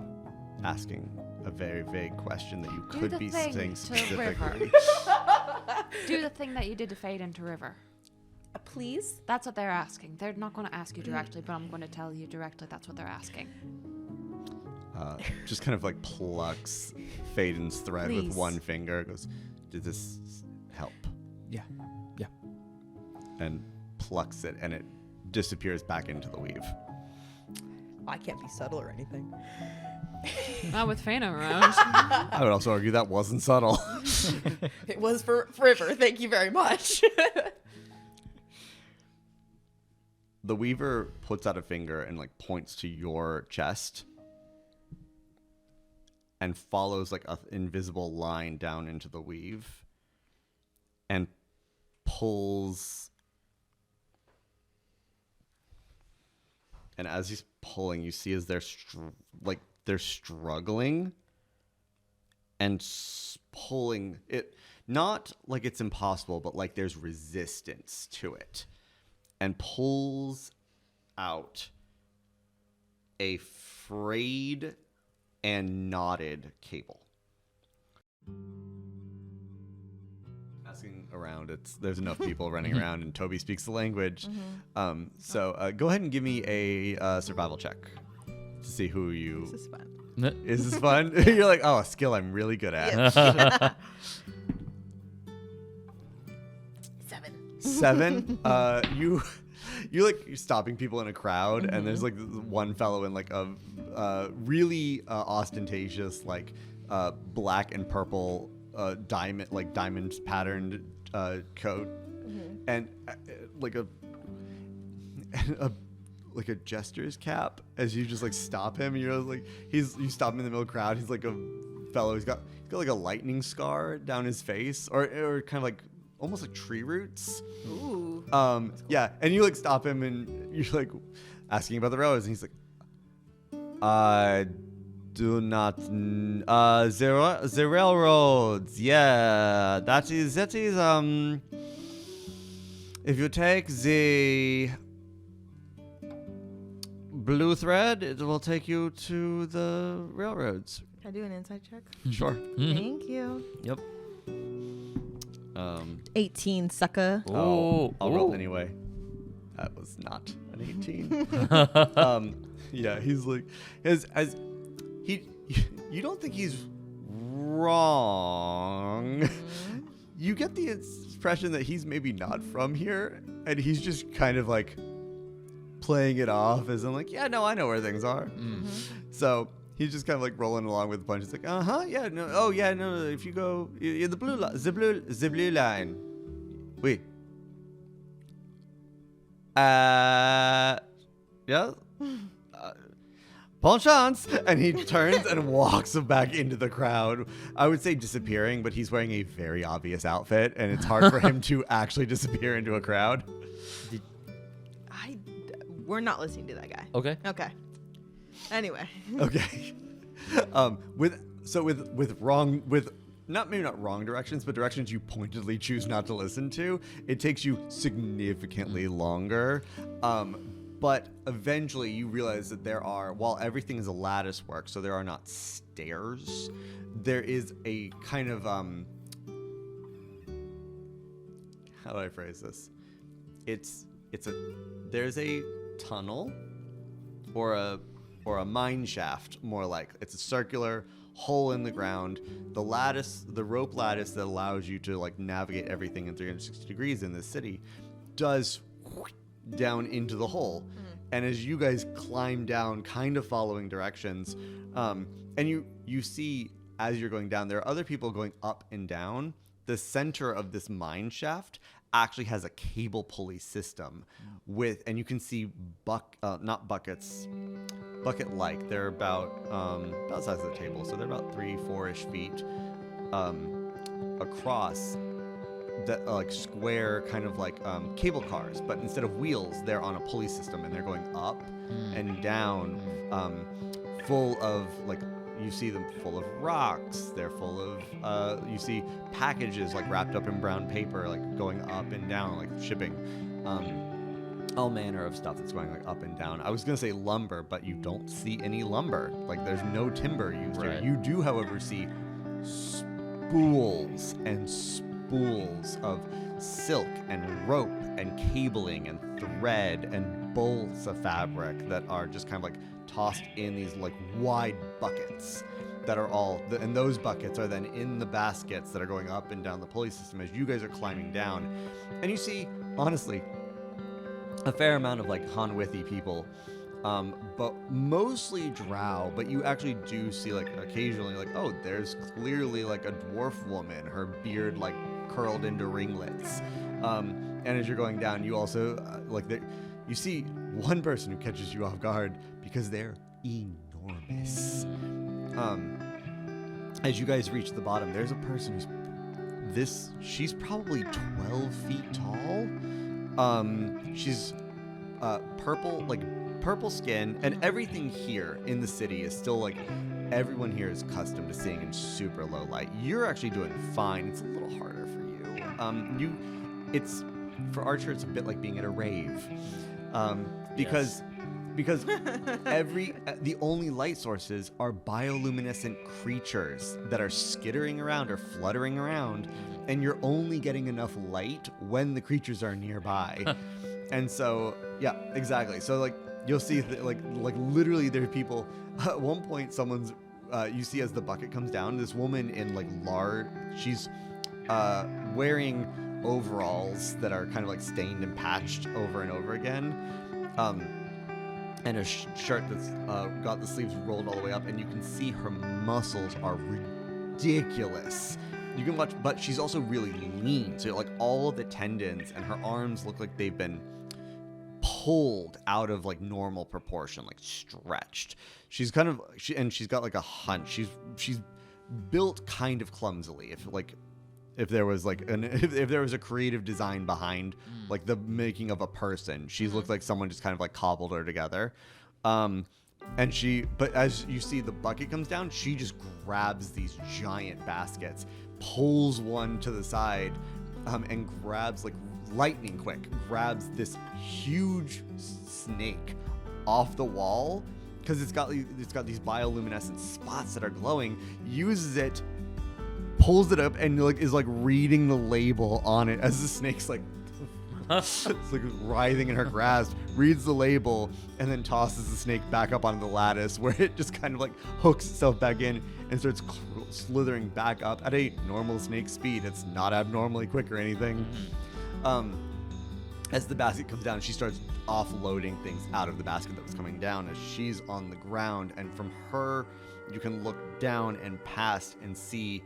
asking a very vague question that you Do could the be thing saying to River. specifically. Do the thing that you did to fade into River. Please? That's what they're asking. They're not going to ask you directly, but I'm going to tell you directly. That's what they're asking. Just kind of like plucks Phaeton's thread with Please. one finger. Goes, did this help? yeah. And plucks it, and it disappears back into the weave. I can't be subtle or anything. Not with Fana around. I would also argue that wasn't subtle. It was for River. Thank you very much. The weaver puts out a finger and like points to your chest and follows like an invisible line down into the weave and pulls. And as he's pulling, you see as they're they're struggling and pulling it, not like it's impossible, but like there's resistance to it, and pulls out a frayed and knotted cable. Asking around, there's enough people running around, and Toby speaks the language. So go ahead and give me a survival check. to see who you. This is fun. Is this fun? You're like, oh, a skill I'm really good at. Yeah. 7. You like you're stopping people in a crowd, and there's like this one fellow in like a really ostentatious like black and purple diamond patterned coat, and like a jester's cap. As you just like stop him, and you're like you stop him in the middle of the crowd. He's like a fellow. He's got like a lightning scar down his face, or kind of like almost like tree roots. Ooh. Yeah, and you like stop him, and you're like asking about the railroads, and he's like, I do not the railroads. Yeah, that is if you take the blue thread, it will take you to the railroads. Can I do an insight check? Sure. Thank you. Yep. 18, sucker. I'll roll Ooh. anyway. That was not an 18. Yeah, he's like, you don't think he's wrong. You get the impression that he's maybe not from here, and he's just kind of like playing it off as in like, yeah, no, I know where things are. So he's just kind of like rolling along with the punch. It's like, yeah, no, oh yeah, no, if you go, the blue line. Wait. Yeah. Bon chance, and he turns and walks back into the crowd. I would say disappearing, but he's wearing a very obvious outfit, and it's hard for him to actually disappear into a crowd. We're not listening to that guy. Okay. Okay. Anyway. Okay. With maybe not wrong directions, but directions you pointedly choose not to listen to, it takes you significantly longer. But eventually you realize that while everything is a lattice work, so there are not stairs, there is a kind of, how do I phrase this? There's a tunnel or a mine shaft, more like. It's a circular hole in the ground. The rope lattice that allows you to like navigate everything in 360 degrees in this city does down into the hole. And as you guys climb down, kind of following directions, and you see as you're going down, there are other people going up and down. The center of this mine shaft actually has a cable pulley system and you can see bucket-like. They're about the size of the table, so they're about 3-4-ish feet across. That like square kind of like cable cars, but instead of wheels, they're on a pulley system, and they're going up and down, full of like, you see them full of rocks. They're full of you see packages like wrapped up in brown paper, like going up and down, like shipping. All manner of stuff that's going like up and down. I was gonna say lumber, but you don't see any lumber. Like there's no timber used here. You do, however, see spools and spools of silk and rope and cabling and thread and bolts of fabric that are just kind of like tossed in these like wide buckets that are and those buckets are then in the baskets that are going up and down the pulley system as you guys are climbing down. And you see, honestly, a fair amount of like Hanwithy people, but mostly drow, but you actually do see like occasionally like, oh, there's clearly like a dwarf woman, her beard like curled into ringlets. And as you're going down, you also you see one person who catches you off guard because they're enormous. As you guys reach the bottom, there's a person she's probably 12 feet tall. She's purple skin, and everything here in the city is still like, everyone here is accustomed to seeing in super low light. You're actually doing fine. It's a little harder for you. For Archer, it's a bit like being at a rave, because the only light sources are bioluminescent creatures that are skittering around or fluttering around, and you're only getting enough light when the creatures are nearby. And so, yeah, exactly. So like you'll see that like literally there are people. At one point, someone's you see as the bucket comes down, this woman in like she's wearing overalls that are kind of like stained and patched over and over again, and a shirt that's got the sleeves rolled all the way up, and you can see her muscles are ridiculous. You can watch, but she's also really lean. So like all the tendons and her arms look like they've been pulled out of like normal proportion, like stretched. She's kind of she's got like a hunch. She's built kind of clumsily. If there was like if there was a creative design behind like the making of a person, she looks like someone just kind of like cobbled her together. But as you see the bucket comes down, she just grabs these giant baskets, pulls one to the side, and grabs like lightning quick, grabs this huge snake off the wall because it's got these bioluminescent spots that are glowing, uses it, pulls it up, and like is like reading the label on it as the snake's like it's like writhing in her grasp, reads the label, and then tosses the snake back up onto the lattice where it just kind of like hooks itself back in and starts slithering back up at a normal snake speed. It's not abnormally quick or anything. As the basket comes down, she starts offloading things out of the basket that was coming down as she's on the ground, and from her you can look down and past and see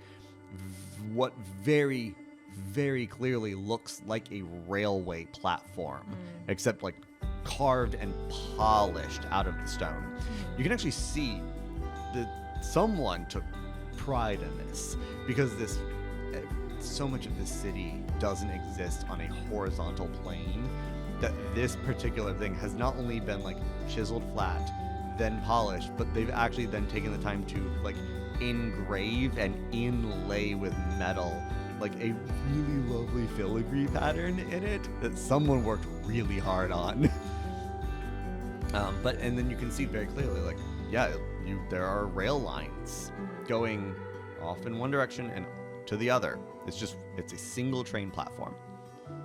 what very, very clearly looks like a railway platform, except like carved and polished out of the stone. You can actually see that someone took pride in this, because so much of this city doesn't exist on a horizontal plane, that this particular thing has not only been like chiseled flat, then polished, but they've actually then taken the time to like engrave and inlay with metal like a really lovely filigree pattern in it that someone worked really hard on. And then you can see very clearly, like, there are rail lines going off in one direction and to the other. It's a single train platform.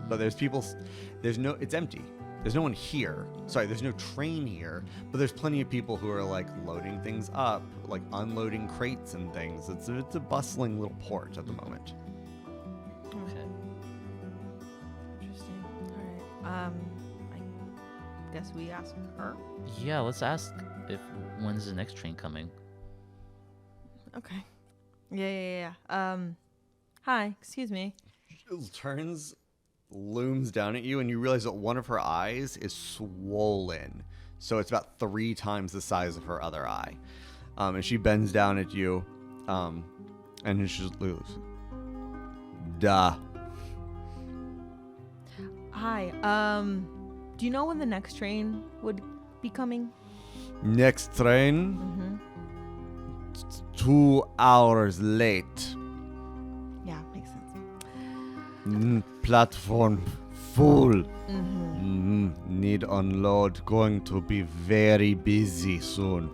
But it's empty. There's no one here. Sorry, there's no train here, but there's plenty of people who are like loading things up, like unloading crates and things. It's a bustling little port at the moment. Okay. Interesting. All right. I guess we ask her. Yeah, let's ask when's the next train coming. Okay. Yeah. Hi. Excuse me. She turns, looms down at you, and you realize that one of her eyes is swollen, so it's about 3 times the size of her other eye. And she bends down at you, and she just looks. Duh. Hi. Do you know when the next train would be coming? Next train? 2 hours late. Yeah, makes sense. Platform full. Need unload. Going to be very busy soon.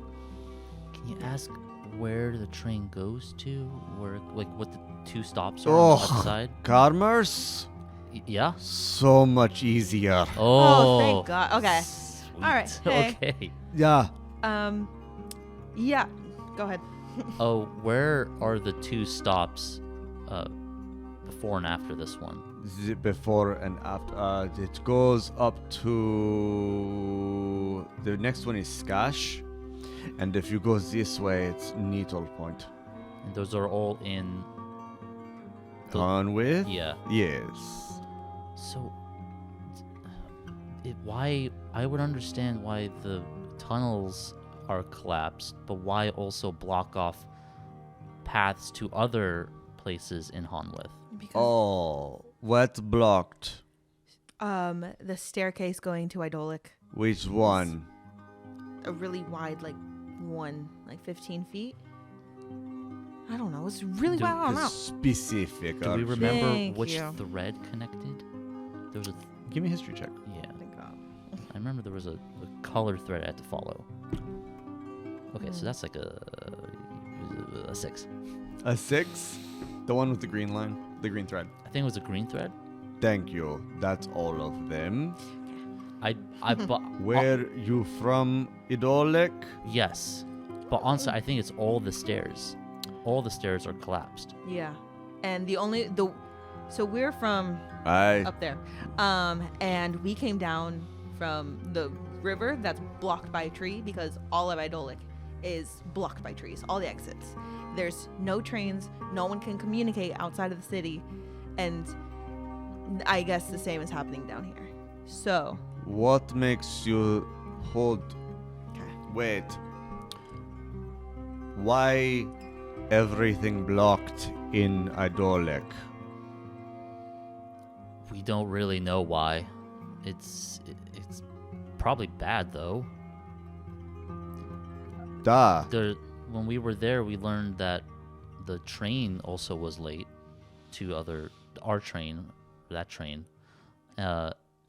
Can you ask where the train goes to? Where, like, what the 2 stops are on the left side? Commerce? Yeah. So much easier. Oh, thank God. Okay. Sweet. All right. Hey. Okay. Yeah. Yeah. Go ahead. Oh, where are the 2 stops before and after this one? Before and after. It goes up to... The next one is Skash. And if you go this way, it's Needle Point. And those are all in... Hanwith? Yeah. Yes. So, why... I would understand why the tunnels are collapsed, but why also block off paths to other places in Hanwith? Oh, what blocked? The staircase going to Ydolic. Which one? A really wide, like 15 feet. I don't know. It's really wide. I don't know. Specific. Do we remember Thank which you. thread connected? There was a... Give me a history check. Yeah. Thank God. I remember there was a color thread I had to follow. Okay, so that's like a 6. A 6? The one with the green line? The green thread. I think it was a green thread. Thank you. That's all of them. Where you from, Ydolic? Yes, but honestly, I think it's all the stairs. All the stairs are collapsed. Yeah. And so we're from Aye. up there. And we came down from the river that's blocked by a tree because all of Ydolic is blocked by trees, all the exits. There's no trains, no one can communicate outside of the city, and I guess the same is happening down here. So, What makes you hold? okay. Wait. Why everything blocked in Ydolic? We don't really know why. It's probably bad though. Da. When we were there, we learned that the train also was late to our train, that train.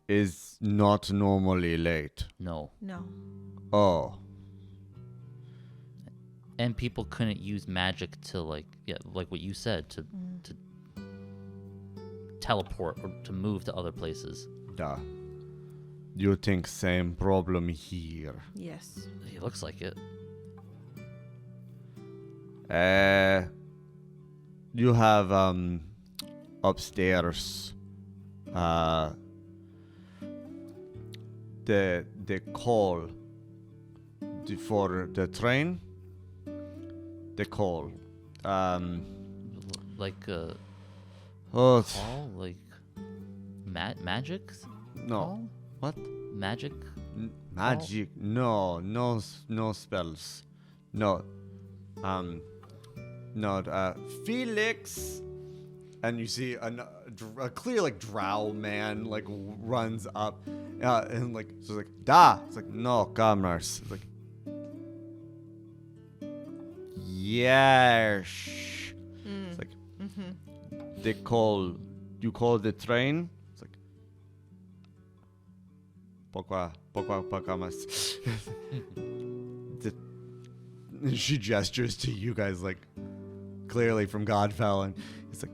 Is not normally late. No. No. Oh. And people couldn't use magic to like what you said to teleport or to move to other places. Da. You think same problem here? Yes. It looks like it. You have upstairs the call for the train. The call. Like Oh call, like magic. no. Call? What? Magic. Magic? No spells. No. No. Felix. And you see a clear like drow man like runs up, and like so it's like da. It's like no, commerce. It's like yes. It's like they call. You call the train. It's like pourquoi mas. She gestures to you guys like clearly from Godfell, and it's like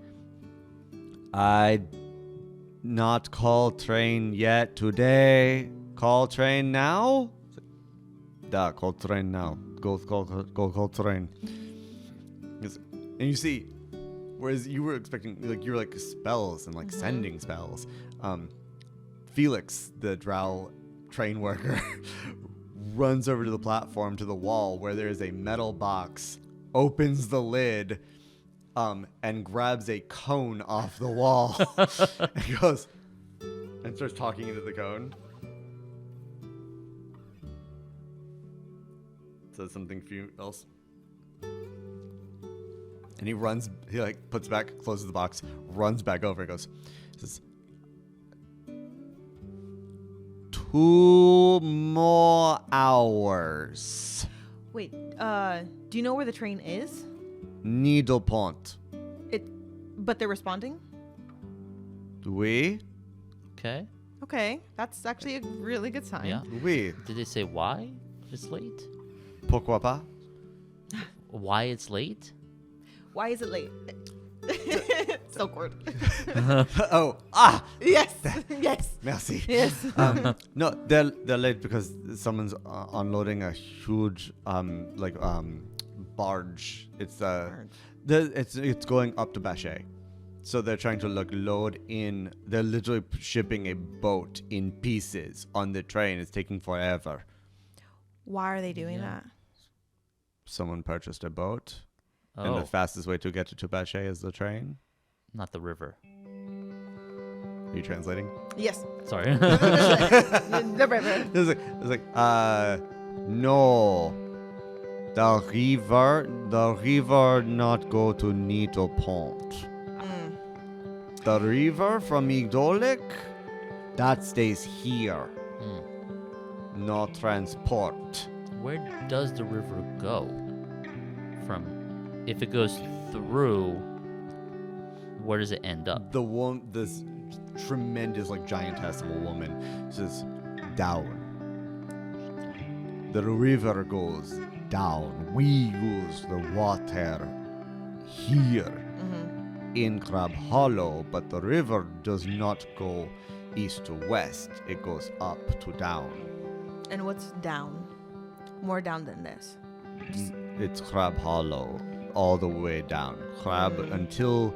I not call train yet today. Call train now. It's like, da, call train now. Go call train. And you see, whereas you were expecting like you're like spells and like sending spells, Felix, the drow train worker, runs over to the platform to the wall where there is a metal box, opens the lid, and grabs a cone off the wall and goes and starts talking into the cone. Says something else. And he like puts back, closes the box, runs back over and goes, says, 2 more hours. Wait, do you know where the train is? Needlepont. But they're responding? Oui? Okay. Okay, that's actually a really good sign. Yeah. Oui. Did they say why it's late? Pourquoi pas? Why it's late? Why is it late? So awkward. Oh, Yes. Yes. merci. Yes. No, they're late because someone's unloading a huge barge. It's going up to Bachet. So they're trying to load in. They're literally shipping a boat in pieces on the train. It's taking forever. Why are they doing that? Someone purchased a boat, and Oh, the fastest way to get to Bachet is the train. not the river. Are you translating? Yes. Sorry. The river. It's like, no. The river not go to Needlepont. The river from Ydolic, that stays here. No transport. Where does the river go? From, if it goes through, where does it end up? This tremendous, like, giantess of a woman says, down. The river goes down. We use the water here in Crab Hollow, but the river does not go east to west. It goes up to down. And what's down? More down than this. It's Crab Hollow, all the way down. Crab until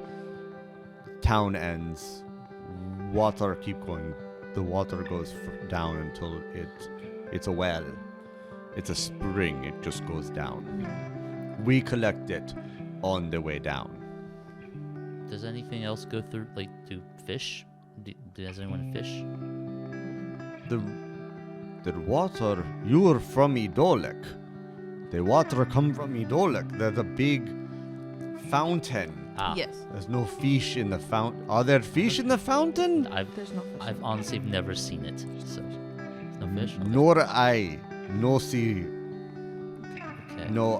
town ends. Water keep going. The water goes down until it's a well. It's a spring. It just goes down. We collect it on the way down. Does anything else go through, like, do fish? Does anyone fish? The water. You are from Ydolic. The water come from Ydolic. There's a big fountain. Ah, Yes. There's no fish in the fountain. Are there fish in the fountain? There's no fish. I've honestly never seen it. So, no fish? Okay. Nor I. No see. Okay. No,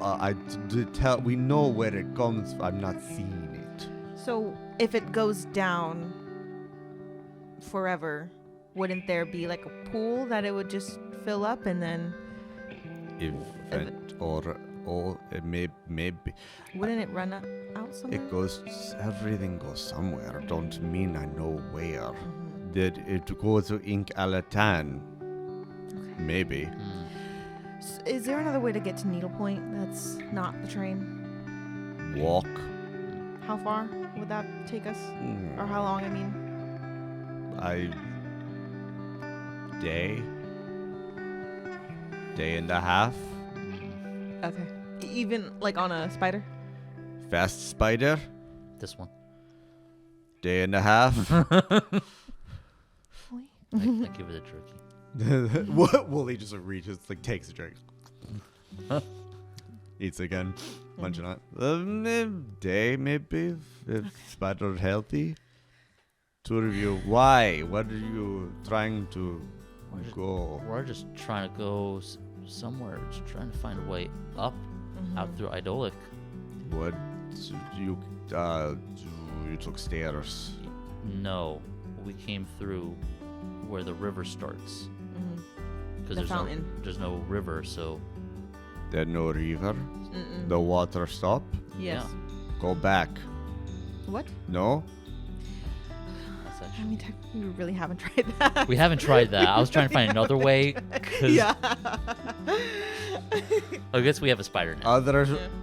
tell. We know where it comes. I'm not seeing it. So if it goes down forever, wouldn't there be like a pool that it would just fill up and then Or it maybe wouldn't it run out somewhere? it goes. Everything goes somewhere. Don't mean I know where. Did it go to Ink Alatan? Maybe. Hmm. Is there another way to get to Needlepoint that's not the train? Walk. How far would that take us? Hmm. Or how long, I mean? Day and a half. Okay. Even like on a spider? Fast spider. This one. Day and a half. I give it a jerky. What? Wooly just reaches, like, takes a drink. Eats again. Munching on it. Day, maybe. If spider healthy. Two of you. Why? What are you trying to go? We're just trying to go somewhere. Just trying to find a way up, out through Ydolic. What? You took stairs. No, we came through where the river starts. Because The fountain. there's no river, so There's no river. Mm-mm. The water stop. Yes. Go back. What? No? that's I actually. mean, technically, we really haven't tried that. We haven't tried that. I was trying to find another way. 'Cause Yeah. I guess we have a spider now.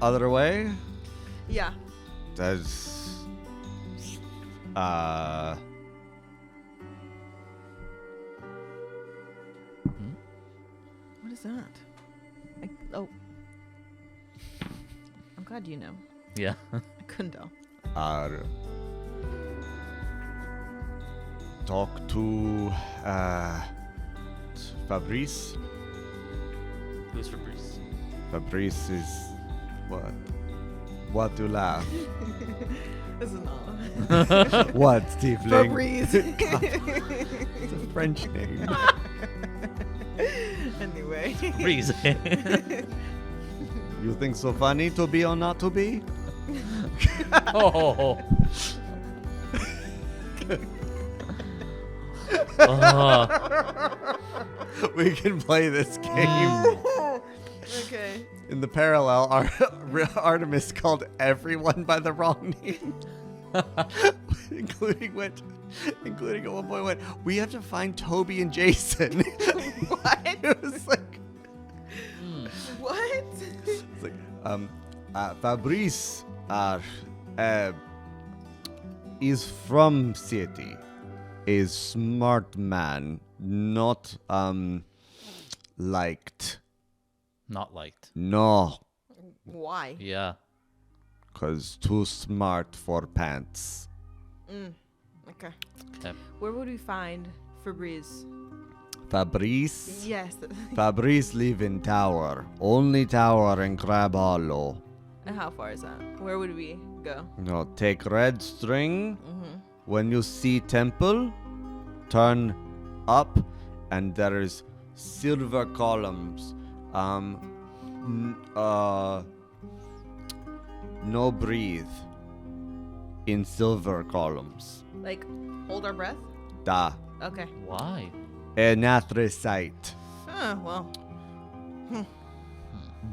Other way? Yeah. That's What is that? Oh. I'm glad you know. Yeah. I couldn't tell. talk to Fabrice. Who's Fabrice? Fabrice is what to laugh? This is not. What, Tiefling? Fabrice. It's a French name. Anyway. Fabrice. You think so funny to be or not to be? Oh. We can play this game. Okay. In the parallel, Artemis called everyone by the wrong name. including at one point went, we have to find Toby and Jason. What? It was like, What? it's like Fabrice is from city, is smart man, not liked. Not liked. No, Why? Yeah. 'cause too smart for pants. Okay. Okay. Where would we find Fabrice? Fabrice? Yes. Fabrice live in tower. Only tower in Crab Hollow. And how far is that? Where would we go? No, take red string. When you see temple, turn up, and there is silver columns. No breathe in silver columns. Like, hold our breath? Da. Okay. Why? Anathracite. Well.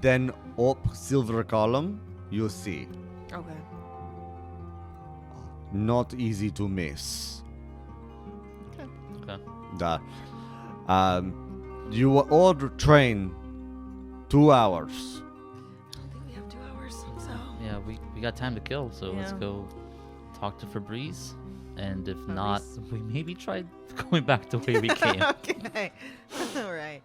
Then up silver column, you see. Okay. Not easy to miss. Okay. You all train 2 hours. I don't think we have 2 hours. So. Yeah, we got time to kill, so let's Yeah. go talk to Febreze. And if not, we maybe try going back the way we came. Okay. All right.